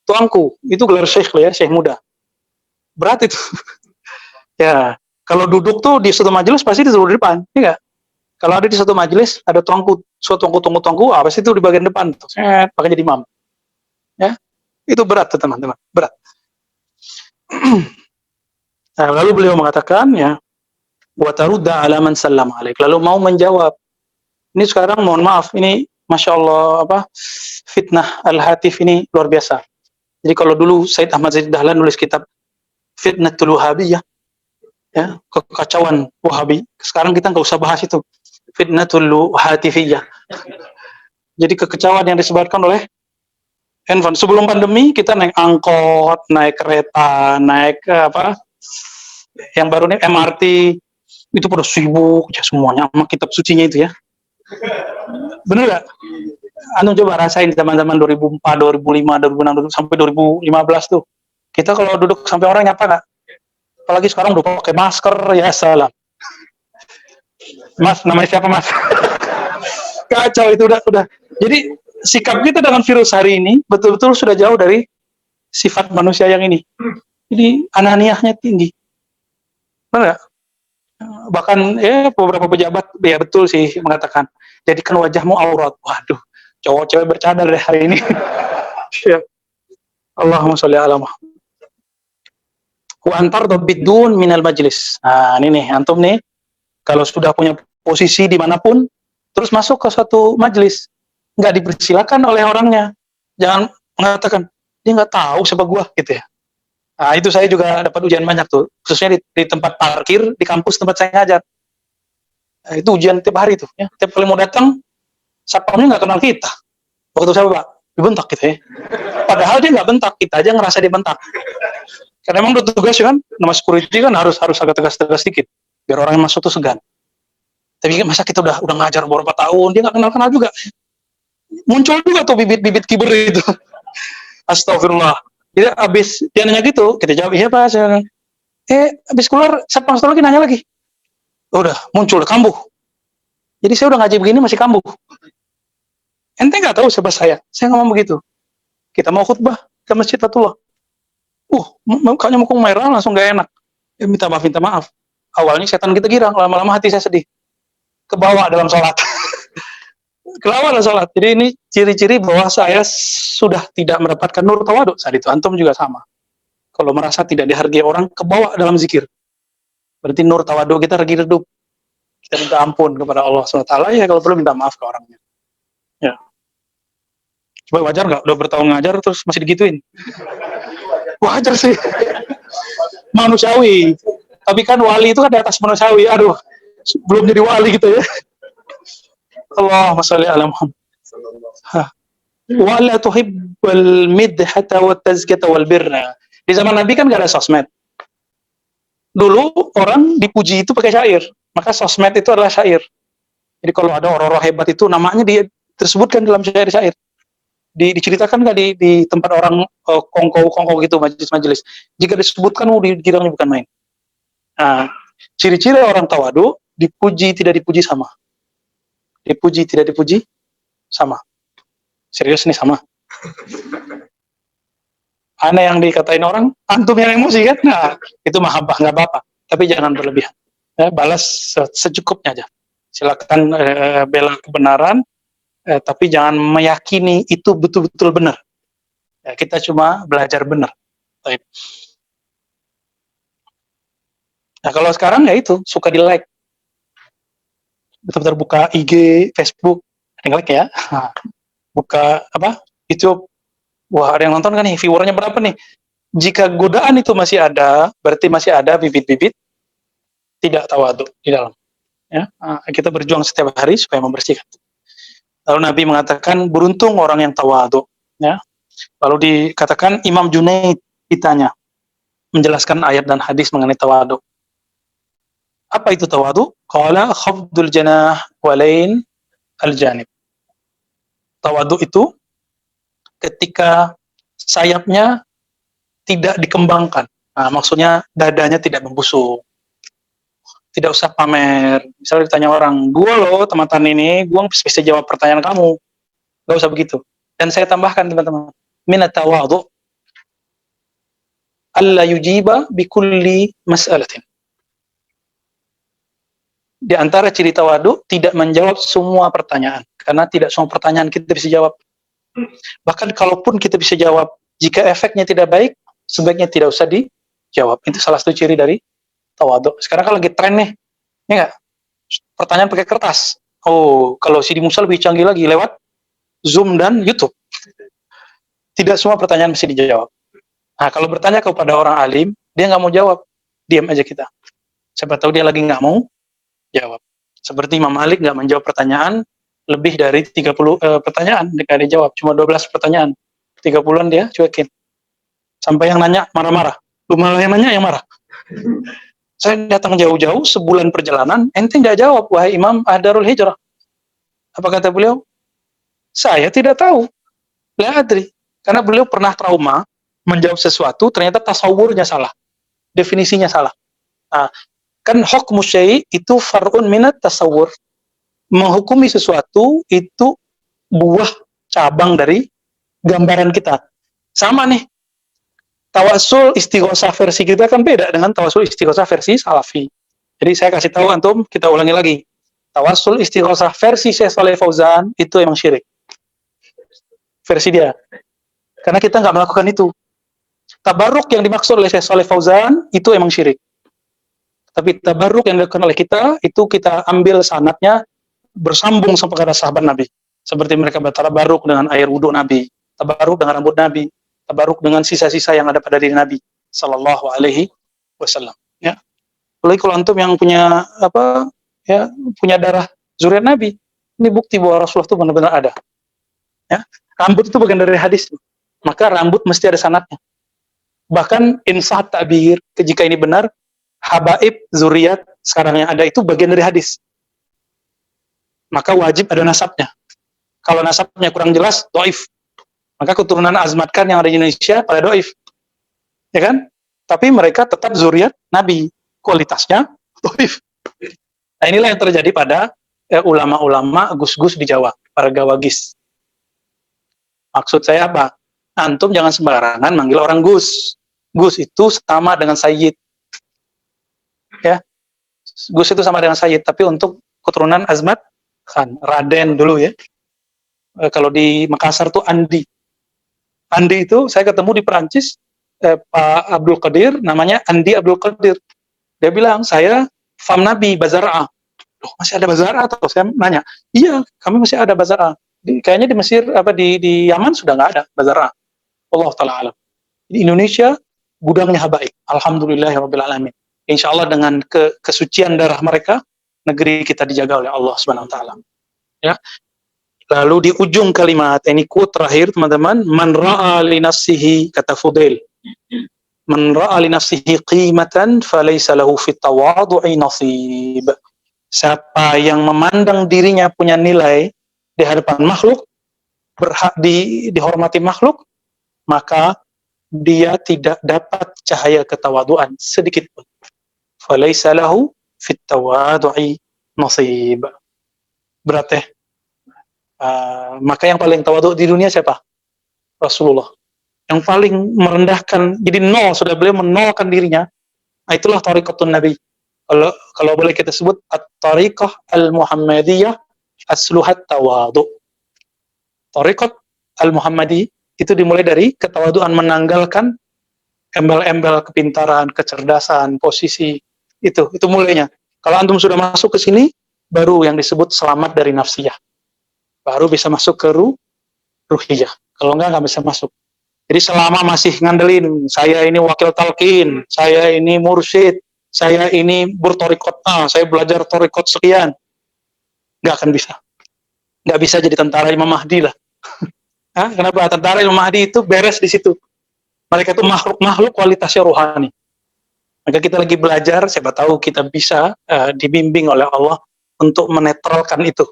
S2: Tuangku, itu gelar syekh ya, syekh muda. Berat itu. Ya, kalau duduk tuh di satu majelis pasti disuruh di depan, ya enggak? Kalau ada di satu majelis ada tuangku, tuangku, apa sih itu di bagian depan tuh. Pakai jadi imam. Ya. Itu berat tuh teman-teman, berat. Nah, lalu beliau mengatakan ya, wa tarudda ala man sallama alaik. Lalu mau menjawab. Ini sekarang mohon maaf, ini Masya Allah fitnah al-hatif ini luar biasa. Jadi kalau dulu Said Ahmad Zaid Dahlan nulis kitab Fitnatul Wahabiyah, ya, kekacauan Wahabi. Sekarang kita nggak usah bahas itu. Fitnatul Hatifiyah. Jadi kekacauan yang disebarkan oleh handphone. Sebelum pandemi kita naik angkot, naik kereta, naik yang baru nih MRT, itu pada sibuk ya semuanya sama kitab sucinya itu ya. Bener gak? Anu coba rasain zaman-zaman 2004, 2005, 2006, sampai 2015 tuh. Kita kalau duduk sampai orang nyapa gak? Apalagi sekarang udah pakai masker, ya salam. Mas, namanya siapa mas? Kacau itu udah. Jadi sikap kita dengan virus hari ini betul-betul sudah jauh dari sifat manusia yang ini. Jadi ananiahnya tinggi. Benar gak? Bahkan ya beberapa pejabat ya betul sih mengatakan jadikan wajahmu aurat. Waduh, cowok cewek bercadar deh hari ini. Ya. Allahumma sholli ala Muhammad. Wa antar bidun minal majlis. Nah, ini nih antum nih kalau sudah punya posisi dimanapun terus masuk ke suatu majlis nggak dipersilakan oleh orangnya. Jangan mengatakan dia nggak tahu siapa gua gitu ya. Nah, itu saya juga dapat ujian banyak tuh, khususnya di tempat parkir, di kampus tempat saya ngajar. Nah, itu ujian tiap hari tuh, ya. Tiap kali mau datang, satpamnya nggak kenal kita. Waktu saya Pak, dibentak gitu ya. Padahal dia nggak bentak, kita aja ngerasa dia bentak. Karena emang udah tugas kan, nama security kan harus agak tegas-tegas sedikit, biar orang yang masuk tuh segan. Tapi masa kita udah ngajar beberapa tahun, dia nggak kenal juga. Muncul juga tuh bibit-bibit kiber itu. Astagfirullah. Jadi abis dia nanya gitu, kita jawab iya Pak. Abis keluar satpam satu lagi nanya lagi. Udah muncul kambuh. Jadi saya udah ngaji begini masih kambuh. Ente nggak tahu siapa saya ngomong begitu. Kita mau khutbah ke Masjid Fatullah. Mukanya mukung merah langsung gak enak. Ya, minta maaf. Awalnya setan kita girang, lama-lama hati saya sedih. Kebawa dalam sholat. Kebawa dalam sholat. Jadi ini ciri-ciri bahwa saya sudah tidak mendapatkan nur tawadu. Saat itu antum juga sama. Kalau merasa tidak dihargai orang, kebawa dalam zikir. Berarti nur tawadu kita lagi redup. Kita minta ampun kepada Allah SWT. Ya kalau perlu minta maaf ke orangnya. Ya. Coba wajar nggak? Udah bertahun ngajar terus masih digituin? Wajar sih. Manusiawi. Tapi kan wali itu kan di atas manusiawi. Aduh, belum jadi wali gitu ya. Allahumma sholli ala Muhammad. Wala tuhibbul midhata wat tazkiyata wal birra. Di zaman Nabi kan gak ada sosmed. Dulu orang dipuji itu pakai syair, maka sosmed itu adalah syair. Jadi kalau ada orang-orang hebat itu namanya tersebutkan dalam syair-syair. Diceritakan nggak di tempat orang kongko gitu majelis-majelis. Jika disebutkan dikiranya bukan main. Nah, ciri-ciri orang tawadu dipuji tidak dipuji sama. Dipuji tidak dipuji sama. Serius nih sama. Aneh yang dikatain orang, antum yang emosi kan? Nah, itu mahabbah, nggak apa-apa. Tapi jangan berlebihan. Ya, balas secukupnya aja. Silakan bela kebenaran, tapi jangan meyakini itu betul-betul benar. Ya, kita cuma belajar benar. Baik. Nah, kalau sekarang ya itu, suka di-like. Betul-betul buka IG, Facebook, like ya. Nah, buka YouTube. Wah, ada yang nonton kan nih, viewernya berapa nih? Jika godaan itu masih ada, berarti masih ada bibit-bibit tidak tawadu di dalam. Ya, kita berjuang setiap hari supaya membersihkan. Lalu Nabi mengatakan beruntung orang yang tawadu. Ya. Lalu dikatakan Imam Junaid ditanya menjelaskan ayat dan hadis mengenai tawadu. Apa itu tawadu? Qala khafdul janah walain al-janib. Tawadu itu ketika sayapnya tidak dikembangkan. Nah, maksudnya dadanya tidak membusuk. Tidak usah pamer. Misalnya ditanya orang, gua loh teman-teman ini, gua bisa jawab pertanyaan kamu. Gak usah begitu. Dan saya tambahkan teman-teman, minat tawadhu alla yujiba bikulli mas'alatin. Di antara ciri tawadu tidak menjawab semua pertanyaan, karena tidak semua pertanyaan kita bisa jawab. Bahkan kalaupun kita bisa jawab, jika efeknya tidak baik, sebaiknya tidak usah dijawab. Itu salah satu ciri dari tawadu. Sekarang kalau lagi tren nih, ya nggak? Pertanyaan pakai kertas. Oh, kalau si di Musa lebih canggih lagi lewat Zoom dan YouTube. Tidak semua pertanyaan mesti dijawab. Nah, kalau bertanya kepada orang alim, dia nggak mau jawab, diam aja kita. Siapa tahu dia lagi nggak mau jawab. Seperti Imam Malik nggak menjawab pertanyaan lebih dari 30 pertanyaan, nggak dijawab, cuma 12 pertanyaan. 30-an dia cuekin. Sampai yang nanya marah-marah. Lu malah yang nanya yang marah. Saya datang jauh-jauh sebulan perjalanan, ente nggak jawab, wahai Imam Darul Hijrah. Apa kata beliau? Saya tidak tahu. La adri. Karena beliau pernah trauma menjawab sesuatu, ternyata tasawurnya salah. Definisinya salah. Nah, kan hukmu syai' itu far'un minat tasawur. Menghukumi sesuatu itu buah cabang dari gambaran kita. Sama nih. Tawasul istighosah versi kita kan beda dengan tawasul istighosah versi Salafi. Jadi saya kasih tahu antum, kita ulangi lagi. Tawasul istighosah versi Syekh Shalih Fauzan itu emang syirik. Versi dia. Karena kita nggak melakukan itu. Tabarruk yang dimaksud oleh Syekh Shalih Fauzan itu emang syirik. Tapi tabarruk yang dilakukan oleh kita, itu kita ambil sanadnya bersambung sampai kepada sahabat Nabi. Seperti mereka bertabarruk dengan air wudhu Nabi, tabarruk dengan rambut Nabi, tabarruk dengan sisa-sisa yang ada pada diri Nabi sallallahu alaihi wasallam. Ya. Apalagi kalau antum yang punya punya darah zuriat Nabi, ini bukti bahwa Rasulullah itu benar-benar ada. Ya. Rambut itu bagian dari hadis. Maka rambut mesti ada sanadnya. Bahkan insah ta'bir, jika ini benar, habaib zuriat sekarang yang ada itu bagian dari hadis. Maka wajib ada nasabnya. Kalau nasabnya kurang jelas, doif. Maka keturunan Azmatkan yang ada di Indonesia pada doif. Ya kan? Tapi mereka tetap zuriat Nabi. Kualitasnya doif. Nah, inilah yang terjadi pada ulama-ulama gus-gus di Jawa, para gawagis. Maksud saya apa? Antum jangan sembarangan manggil orang gus. Gus itu sama dengan sayyid. Ya. Gus itu sama dengan sayyid, tapi untuk keturunan Azmat Khan, Raden dulu ya. Kalau di Makassar tuh Andi. Andi itu saya ketemu di Perancis, Pak Abdul Qadir, namanya Andi Abdul Qadir. Dia bilang, saya fam Nabi Bazar'a. Loh, masih ada Bazar'a atau saya nanya? Iya, kami masih ada Bazar'a. Kayaknya di Mesir di Yaman sudah nggak ada Bazar'a. Allah taala alam. Di Indonesia gudangnya habaib. Alhamdulillahirabbil alamin. Insyaallah dengan kesucian darah mereka, negeri kita dijaga oleh Allah Subhanahu wa taala. Ya. Lalu di ujung kalimat, ini quote terakhir teman-teman, man ra'a li nafsihi, kata Fudail, man ra'a li nafsihi qimatan falaysa lahu fit tawadhu'i nasib. Siapa yang memandang dirinya punya nilai di hadapan makhluk, berhak dihormati makhluk, maka dia tidak dapat cahaya ketawaduan sedikit pun. Falaysa lahu fit tawadhu'i nasib. Berarti maka yang paling tawadhu di dunia siapa? Rasulullah. Yang paling merendahkan, jadi nol, sudah beliau menolkan dirinya. Itulah tariqatun Nabi. Kalau boleh kita sebut at-tariqah al-Muhammadiyah asluhat tawadhu. Tariqat al-Muhammadi itu dimulai dari ketawaduan, menanggalkan embel-embel kepintaran, kecerdasan, posisi. Itu mulainya. Kalau antum sudah masuk ke sini, baru yang disebut selamat dari nafsiyah. Baru bisa masuk ke ruhiyah. Kalau nggak bisa masuk. Jadi selama masih ngandelin, saya ini wakil talqin, saya ini mursyid, saya ini bertorikot, saya belajar torikot sekian, nggak akan bisa. Nggak bisa jadi tentara Imam Mahdi lah. Kenapa? Tentara Imam Mahdi itu beres di situ. Mereka itu makhluk kualitasnya rohani. Maka kita lagi belajar, siapa tahu kita bisa dibimbing oleh Allah untuk menetralkan itu.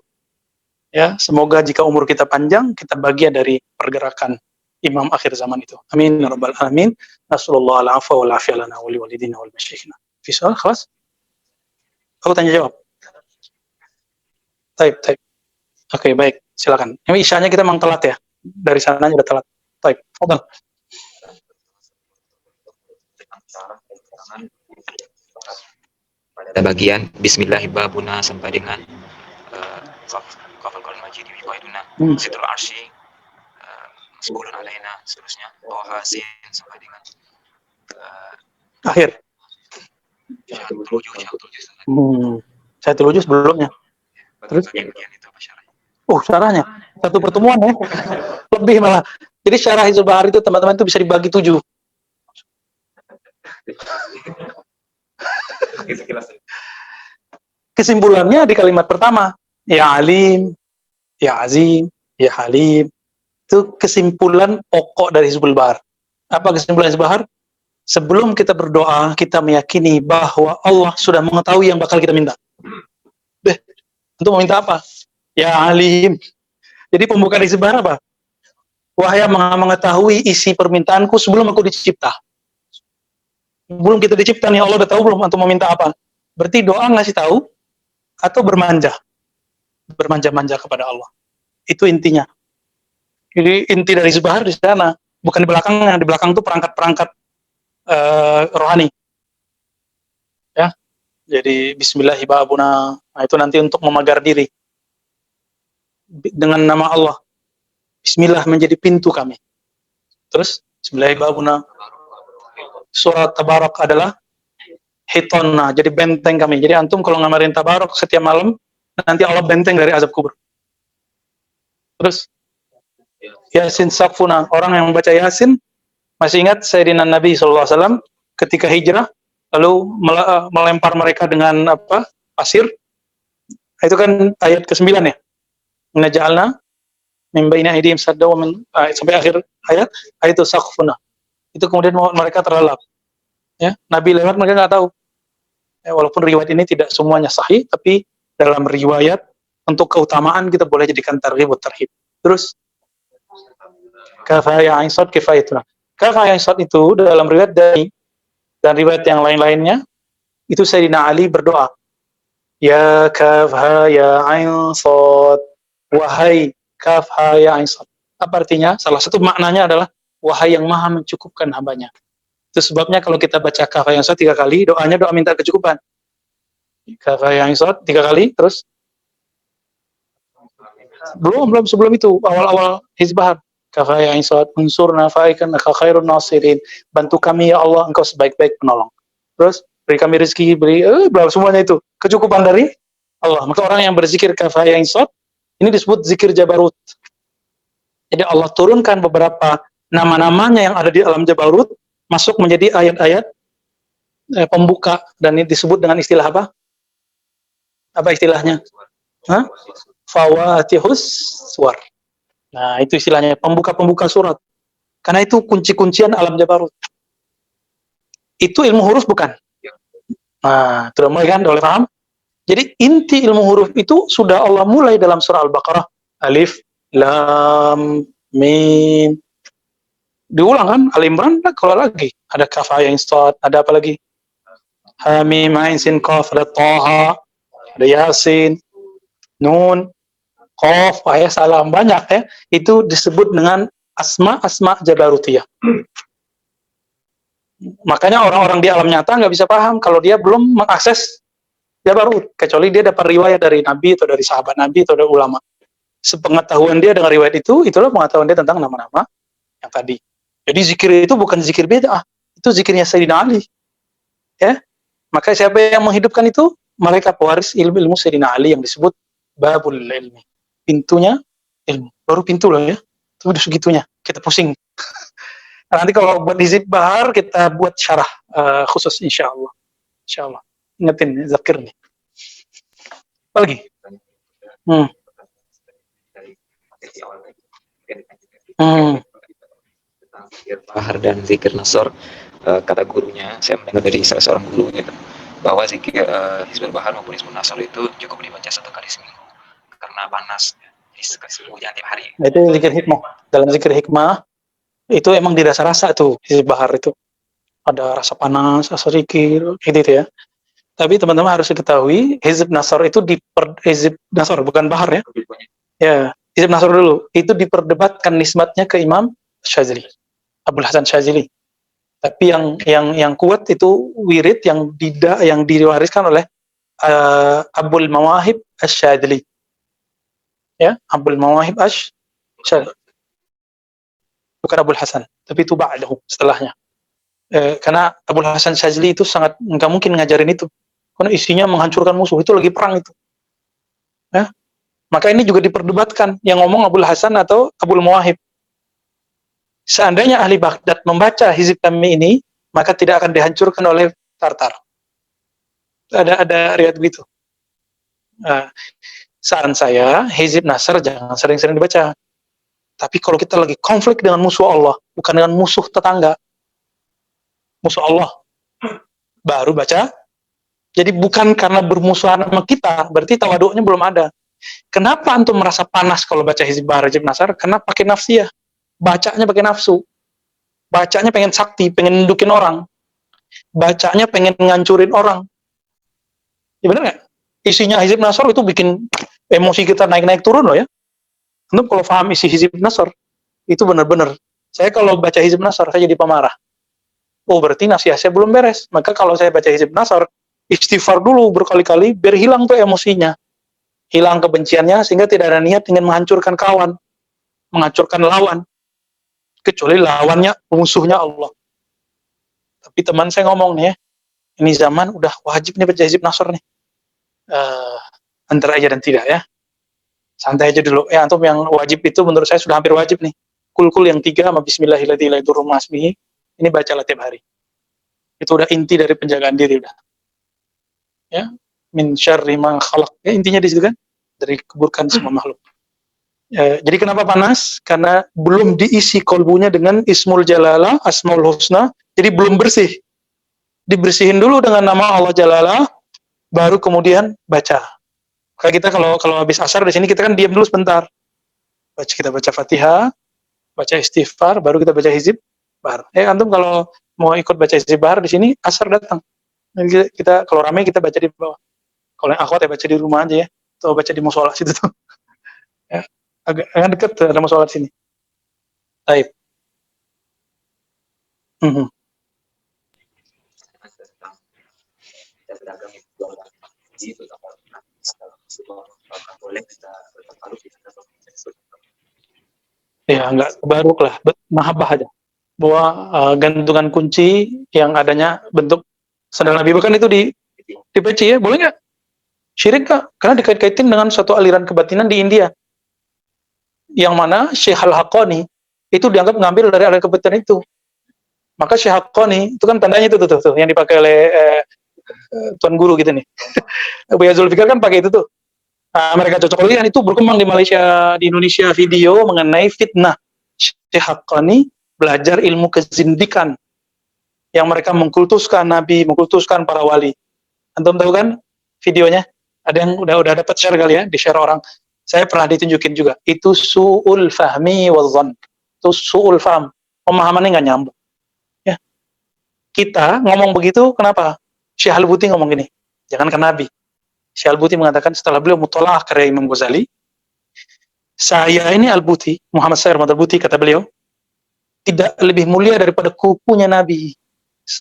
S2: Ya, semoga jika umur kita panjang, kita bagian dari pergerakan imam akhir zaman itu. Amin ya rabbal alamin. Nasallallahu ala afa wal afiyah lana wa liwalidina wal masyayikhina. Fi soal khalas? Aku tanya jawab. Taib. Oke, baik. Silakan. Ini isyanya kita memang telat ya. Dari sananya udah telat. Taib. Fadal.
S4: Pada bagian Bismillahirrahmanirrahim sampai dengan Situl Arsy, Mas'ulun Alaina, seterusnya Toha Sin sampai dengan
S2: akhir. Saya tujuh sebelumnya. Terus
S4: bagian itu apa syarahnya?
S2: Syarahnya satu pertemuan ya. Lebih malah. Jadi syarah Hizbul Bahar itu teman-teman itu bisa dibagi 7. Kesimpulannya di kalimat pertama, ya alim, ya azim, ya halim. Itu kesimpulan pokok dari Hizbul Bahar. Apa kesimpulan Hizbul Bahar? Sebelum kita berdoa, kita meyakini bahwa Allah sudah mengetahui yang bakal kita minta. Untuk meminta apa? Ya alim. Jadi pembukaan Hizbul Bahar apa? Wahai yang mengetahui isi permintaanku sebelum aku dicipta. Belum kita dicipta nih, Allah udah tahu belum untuk meminta apa? Berarti doa ngasih tahu atau bermanja-manja kepada Allah. Itu intinya. Jadi inti dari Hizbul Bahar di sana, bukan di belakangnya. Di belakang itu perangkat-perangkat rohani. Ya. Jadi Bismillahirrahmanirrahim. Nah, itu nanti untuk memagar diri dengan nama Allah. Bismillah menjadi pintu kami. Terus Bismillahirrahmanirrahim. Surat Tabarak adalah hitonna, jadi benteng kami. Jadi antum kalau ngamarin Tabarak setiap malam, nanti Allah benteng dari azab kubur. Terus Yasin Saqfuna, orang yang membaca Yasin, masih ingat Sayyidina Nabi SAW ketika hijrah, lalu melempar mereka dengan pasir. Itu kan ayat ke-9 ya. Naja'alna min baina aydihim sadda wa min sampai akhir ayat itu Saqfuna. Itu kemudian mereka terlelap. Ya, Nabi lewat mereka nggak tahu. Ya, walaupun riwayat ini tidak semuanya sahih, tapi dalam riwayat untuk keutamaan kita boleh jadikan targhib wa tarhib. Terus kafaya Aisyad kifayatuna. Kafaya Aisyad itu dalam riwayat dan riwayat yang lain-lainnya itu Sayyidina Ali berdoa. Ya kafha ya Aisyad, wahai kafha ya Aisyad. Apa artinya? Salah satu maknanya adalah wahai yang maha mencukupkan hambanya. Itu sebabnya kalau kita baca kafaya Aisyad 3 kali, doanya doa minta kecukupan. Kafaya Aisyad 3 kali, terus belum sebelum itu, awal-awal Hizbul Bahar. Kafaya Aisyad, unsurna fa'ikan khairun nasirin. Bantu kami ya Allah, engkau sebaik-baik penolong. Terus beri kami rezeki, semuanya itu kecukupan dari Allah. Maka orang yang berzikir kafaya Aisyad ini disebut zikir Jabarut. Jadi Allah turunkan beberapa nama-namanya yang ada di alam Jabarut masuk menjadi ayat-ayat pembuka, dan ini disebut dengan istilah apa? Apa istilahnya? fawatihus suwar. Nah, itu istilahnya pembuka-pembuka surat. Karena itu kunci-kuncian alam jabarut. Itu ilmu huruf bukan? Nah, sudah mulai kan, oleh paham? Jadi inti ilmu huruf itu sudah Allah mulai dalam surah Al-Baqarah. Alif, Lam, Mim. Diulang kan? Al-Imran, kalau lagi. Ada Kaf, Ain, Sad, ada apa lagi? Hamim, Ain, Sin, Qaf, ada Taha, ada Yasin, Nun, Qaf, ayat salam. Banyak ya. Itu disebut dengan asma-asma jabarutiyah. Makanya orang-orang di alam nyata nggak bisa paham kalau dia belum mengakses jabarut, kecuali dia dapat riwayat dari Nabi atau dari sahabat Nabi atau dari ulama. Sepengetahuan dia dengan riwayat itu, itulah pengetahuan dia tentang nama-nama yang tadi. Jadi zikir itu bukan zikir bid'ah, itu zikirnya Sayyidina Ali. Ya, maka siapa yang menghidupkan itu? Malaikat pewaris ilmu Sayyidina Ali yang disebut babul ilmi, pintunya ilmu. Baru pintu loh ya, itu udah segitunya. Kita pusing. Nanti kalau buat hizib bahar kita buat syarah khusus insyaallah. Insyaallah. Ingetin zakir nih. Apa lagi?
S4: Bahar dan zikir nasor, kata gurunya, saya mendengar dari salah seorang guru gitu, bahwa zikir Hizbul Bahar maupun Hizbul Nasor itu cukup dibaca 1 kali seminggu karena panas, jadi hujan tiap hari.
S2: Itu zikir hikmah. Dalam zikir hikmah itu emang dirasa-rasa tuh Hizb Bahar itu. Ada rasa panas, rasa zikir, gitu ya. Tapi teman-teman harus diketahui, Hizb Nasor itu Hizb Nasor bukan Bahar ya. Ya, Hizb Nasor dulu. Itu diperdebatkan nisbatnya ke Imam Syazili, Abdul Hasan Syazili. Tapi yang kuat itu wirid yang diwariskan oleh Abdul Mawahib Asy-Syadzili. Ya, Abdul Mawahib Asy-Syadzili. Bukan Abdul Hasan, tapi itu ba'dahu, setelahnya. Karena Abdul Hasan Syadzili itu sangat nggak mungkin ngajarin itu. Karena isinya menghancurkan musuh, itu lagi perang itu. Ya. Maka ini juga diperdebatkan yang ngomong Abdul Hasan atau Abdul Mawahib. Seandainya ahli Baghdad membaca Hizib kami ini, maka tidak akan dihancurkan oleh Tartar. Ada riwayat begitu. Saran saya, Hizib Nasr jangan sering-sering dibaca. Tapi kalau kita lagi konflik dengan musuh Allah, bukan dengan musuh tetangga, musuh Allah, baru baca. Jadi bukan karena bermusuhan sama kita, berarti tawaduknya belum ada. Kenapa antum merasa panas kalau baca Hizib Bahar, Hizib Nasr? Karena pakai nafsiyah. Bacanya pakai nafsu. Bacanya pengen sakti, pengen nundukin orang. Bacanya pengen ngancurin orang. Ya benar nggak? Isinya Hizib Nasr itu bikin emosi kita naik-naik turun loh ya. Antum kalau paham isi Hizib Nasr, itu benar-benar. Saya kalau baca Hizib Nasr, saya jadi pemarah. Oh, berarti nasihat saya belum beres. Maka kalau saya baca Hizib Nasr, istighfar dulu berkali-kali, biar hilang tuh emosinya. Hilang kebenciannya, sehingga tidak ada niat ingin menghancurkan kawan. Menghancurkan lawan. Kecuali lawannya, musuhnya Allah. Tapi teman saya ngomong nih ya, ini zaman udah wajib nih baca Hizib Nasr nih. Antara aja dan tidak ya. Santai aja dulu. Ya, antum yang wajib itu menurut saya sudah hampir wajib nih. Kul yang 3 sama Bismillahirrahmanirrahim. Ini bacalah tiap hari. Itu udah inti dari penjagaan diri udah. Ya, min syarri ma khalaq. Ya, intinya di situ kan, dari keburukan semua makhluk. Jadi kenapa panas? Karena belum diisi kolbunya dengan Ismul Jalalah, Asmaul Husna. Jadi belum bersih. Dibersihin dulu dengan nama Allah Jalalah, baru kemudian baca. Kayak kita kalau habis asar di sini kita kan diam dulu sebentar. Kita baca Fatihah, baca istighfar, baru kita baca Hizib Bahar. Antum kalau mau ikut baca Hizib Bahar di sini asar datang. Kita kalau ramai kita baca di bawah. Kalau yang akhwat ya baca di rumah aja ya, atau baca di mushola situ tuh. Ya, agak dekat tuh, ada mushola di sini. Baik. Ya, enggak tabaruk lah, mahabbah aja. Bahwa gantungan kunci yang adanya bentuk sandal Nabi bahkan itu dibaca ya, boleh nggak? Syirik nggak? Karena dikait-kaitin dengan suatu aliran kebatinan di India. Yang mana Syekh Al-Haqqani itu dianggap ngambil dari aliran kebatinan itu. Maka Syekh Al-Haqqani itu kan tandanya itu tuh yang dipakai oleh Tuan Guru gitu nih. Buya Zulfikar kan pakai itu tuh. Mereka cocok kalian itu berkembang di Malaysia, di Indonesia video mengenai fitnah Syekh Haqqani belajar ilmu kezindikan yang mereka mengkultuskan Nabi, mengkultuskan para wali. Antum tahu kan videonya? Ada yang udah dapat share kali ya, di share orang. Saya pernah ditunjukin juga. Itu su'ul fahmi wal dhann. Itu su'ul faham. Pemahamannya nggak nyambung. Ya. Kita ngomong begitu, kenapa? Syekh Al-Buti ngomong gini, jangan ke Nabi. Syekh Al-Buti mengatakan setelah beliau mutola'ah karya Imam Ghazali, saya ini Al-Buti, Muhammad Sayyid Ahmad Al-Buti, kata beliau, tidak lebih mulia daripada kukunya Nabi.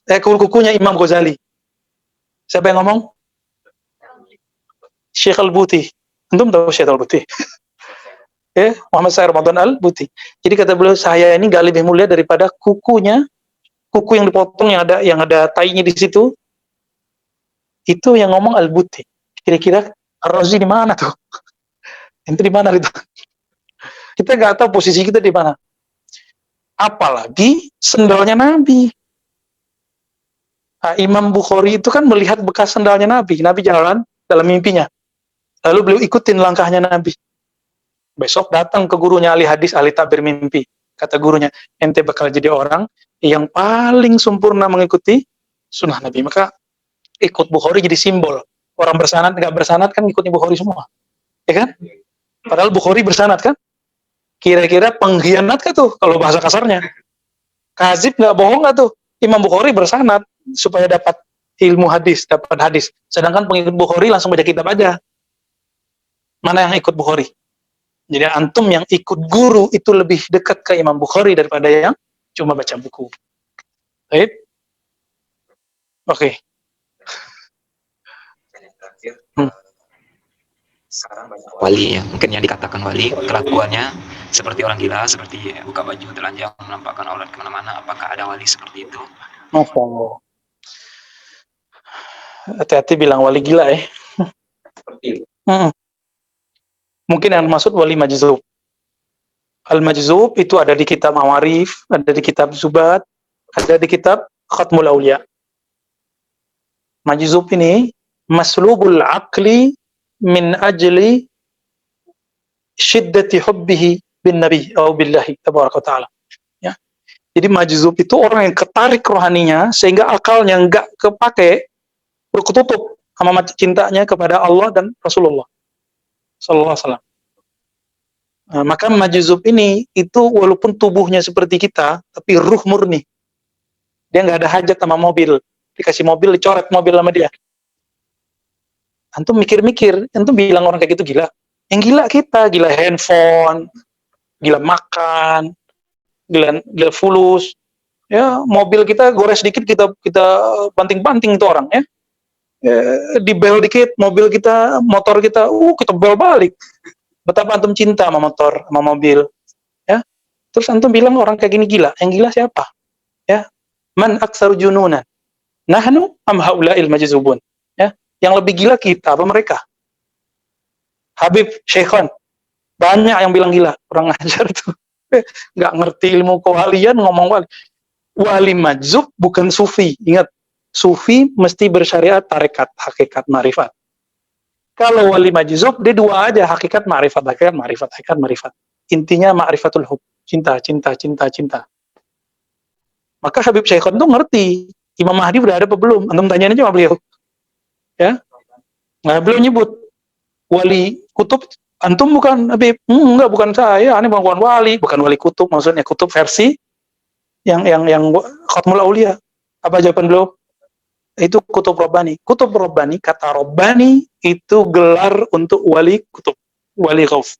S2: Kukunya Imam Ghazali. Siapa yang ngomong? Syekh Al-Buti. Antum tahu Syekh Al-Buti? Muhammad Sayyid Ramadan Al-Buti. Jadi kata beliau, saya ini gak lebih mulia daripada kukunya, kuku yang dipotong yang ada tainya di situ. Itu yang ngomong Al-Buti. Kira-kira Ar-Razi di mana tuh? Itu di mana itu? Kita nggak tahu posisi kita di mana. Apalagi sendalnya Nabi. Imam Bukhari itu kan melihat bekas sendalnya Nabi. Nabi jalan dalam mimpinya. Lalu beliau ikutin langkahnya Nabi. Besok datang ke gurunya ahli hadis, ahli takbir mimpi. Kata gurunya, ente bakal jadi orang yang paling sempurna mengikuti sunnah Nabi. Maka ikut Bukhari jadi simbol. Orang bersanad, nggak bersanad kan ngikutin Bukhari semua. Ya kan? Padahal Bukhari bersanad kan? Kira-kira pengkhianat kah tuh kalau bahasa kasarnya? Kazib nggak bohong nggak tuh? Imam Bukhari bersanad supaya dapat ilmu hadis, dapat hadis. Sedangkan pengikut Bukhari langsung baca kitab aja. Mana yang ikut Bukhari? Jadi antum yang ikut guru itu lebih dekat ke Imam Bukhari daripada yang cuma baca buku. Baik? Oke.
S4: Sekarang banyak wali ya, mungkin yang dikatakan wali kelakuannya seperti orang gila, seperti buka baju telanjang menampakkan aurat kemana-mana. Apakah ada wali seperti itu?
S2: Oh. Hati-hati bilang wali gila ya.
S4: Seperti itu.
S2: Mungkin yang maksud wali majzub. Al-majzub itu ada di kitab Mawarif, ada di kitab Zubat, ada di kitab Khatmul Aulia. Majzub ini maslubul aqli min ajli syiddati hubbihi bin nabi atau billahi tabaraka ta'ala. Ya. Jadi majzub itu orang yang ketarik rohaninya sehingga akalnya enggak kepake, ketutup sama cintanya kepada Allah dan Rasulullah sallallahu alaihi wasallam. Maka majzub ini itu walaupun tubuhnya seperti kita tapi ruh murni. Dia enggak ada hajat sama mobil. Dikasih mobil, dicoret mobil sama dia. Antum mikir-mikir, antum bilang orang kayak gitu gila. Yang gila kita, gila handphone, gila makan, gila fulus. Ya, mobil kita gores dikit kita banting-banting itu orang ya. Di bel dikit mobil kita, motor kita, kita bel balik. Betapa antum cinta sama motor, sama mobil. Ya. Terus antum bilang orang kayak gini gila. Yang gila siapa? Ya. Man aktsaru jununan. Nahnu am haula'il majzubun. Ya. Yang lebih gila kita apa mereka? Habib Syekhon. Banyak yang bilang gila, kurang ajar tuh. Nggak ngerti ilmu kewalian ngomong wali. Wali majzub bukan sufi. Ingat, sufi mesti bersyariat tarekat, hakikat, ma'rifat. Kalau wali majzub dia dua aja, hakikat, ma'rifat, hakikat, ma'rifat, hakikat, ma'rifat. Intinya ma'rifatul hub, cinta, cinta, cinta, cinta. Maka Habib Syekhon tuh ngerti Imam Mahdi udah ada apa belum? Antum tanyain aja sama beliau. Ya, nah, beliau nyebut wali kutub. Antum bukan Habib? Enggak, bukan saya. Ini bukan wali, bukan wali kutub. Maksudnya kutub versi yang Khatmul Aulia. Apa jawaban beliau? Itu kutub Rabbani. Kutub Rabbani, kata Rabbani itu gelar untuk wali kutub, wali ghaus.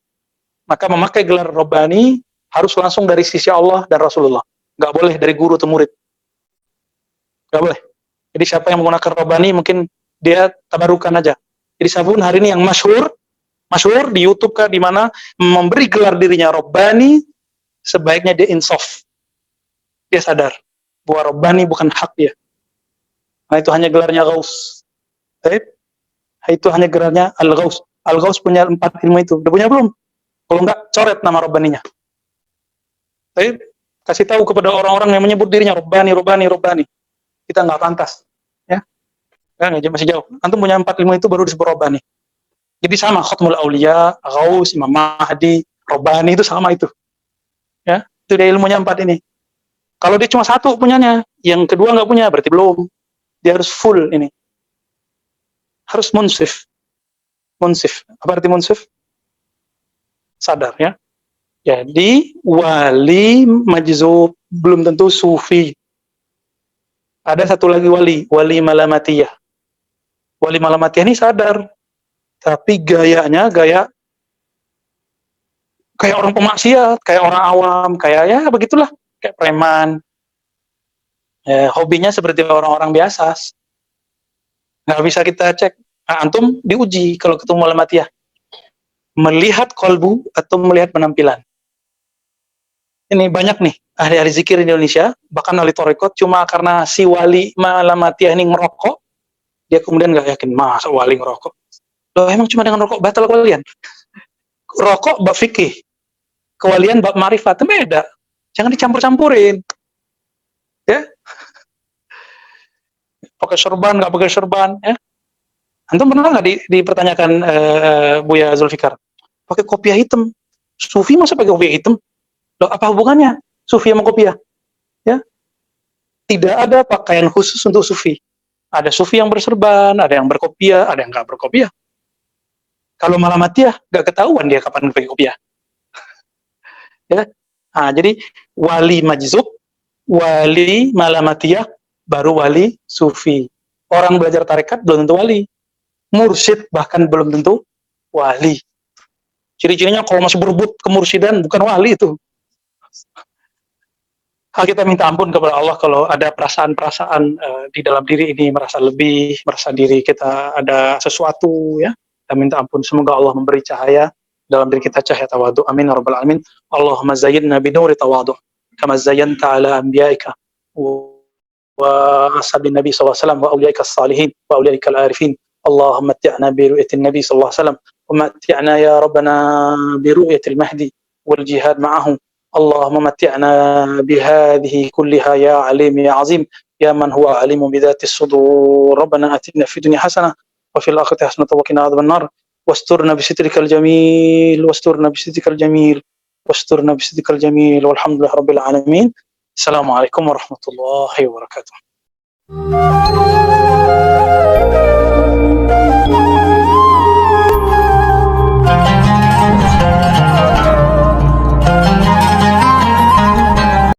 S2: Maka memakai gelar Rabbani harus langsung dari sisi Allah dan Rasulullah. Nggak boleh dari guru atau murid. Nggak boleh. Jadi siapa yang menggunakan Rabbani mungkin dia tabarukan aja. Jadi sabun hari ini yang masyhur di YouTube kah di mana memberi gelar dirinya Rabbani, sebaiknya dia insaf. Dia sadar bahwa Rabbani bukan hak dia. Nah, itu hanya gelarnya Ghaus. Baik. Itu hanya gelarnya Al-Ghaus. Al-Ghaus punya 4 ilmu itu. Udah punya belum? Kalau enggak, coret nama Rabbaninya. Baik. Kasih tahu kepada orang-orang yang menyebut dirinya Rabbani. Kita nggak pantas. Ya. Kan masih jauh. Antum punya 4 ilmu itu baru disebut Rabbani. Jadi sama Khatmul Aulia, Ghaus, Imam Mahdi, Rabbani itu sama itu. Ya, itu dia ilmunya 4 ini. Kalau dia cuma 1 punyanya, yang kedua nggak punya, berarti belum. Dia harus full ini. Harus munsif. Munsif. Apa arti munsif? Sadar ya. Jadi wali majzub belum tentu sufi. Ada satu lagi wali malamatiyah. Wali malamatiyah ini sadar, tapi gayanya kayak orang pemaksiat, kayak orang awam, kayak ya begitulah, kayak preman. Hobinya seperti orang-orang biasa. Nggak bisa kita cek. Nah, antum diuji kalau ketemu malamatiyah. Melihat kolbu atau melihat penampilan. Ini banyak nih ahli-ahli zikir di Indonesia, bahkan ahli tarekat, cuma karena si wali malamatiyah ini ngerokok, dia kemudian nggak yakin, masa wali ngerokok? Loh, emang cuma dengan rokok batal kewalian? Rokok bab fikih, kewalian bab marifat, beda. Jangan dicampur-campurin. Ya. Pakai serban, nggak pakai serban, ya. Antum pernah nggak dipertanyakan Buya Zulfikar? Pakai kopiah hitam. Sufi masa pakai kopiah hitam? Loh, apa hubungannya sufi sama kopiah? Ya. Tidak ada pakaian khusus untuk sufi. Ada sufi yang berserban, ada yang berkopiah, ada yang nggak berkopiah. Kalau malamatiyah, nggak ketahuan dia kapan pakai kopiah. Ya. Nah, jadi wali majzub, wali malamatiyah, baru wali sufi. Orang belajar tarekat belum tentu wali. Mursyid bahkan belum tentu wali. Ciri-cirinya kalau masih berebut kemursidan bukan wali itu. Kita minta ampun kepada Allah kalau ada perasaan-perasaan di dalam diri ini, merasa lebih, merasa diri kita ada sesuatu, ya. Kita minta ampun, semoga Allah memberi cahaya dalam diri kita, cahaya tawadhu. Amin ya rabbal alamin. Allahumma zayyinna binuri tawadhu kama zayyanta ala anbiyaika wa ashabin nabi sallallahu alaihi wasallam wa awliyaika as-salihin wa awliyaika al-arifin. Allahumma matti'na bi ru'yatin nabi sallallahu alaihi wasallam wa matti'na ya rabbana bi ru'yatil mahdi wal jihad ma'ahu. اللهم متعنا بهذه كلها يا عليم يا عظيم يا من هو عليم بذات الصدور. ربنا آتنا في الدنيا حسنة وفي الآخرة حسنة وقنا عذاب النار واسترنا بسترك الجميل واسترنا بسترك الجميل واسترنا بسترك الجميل والحمد لله رب العالمين. السلام عليكم ورحمة الله وبركاته.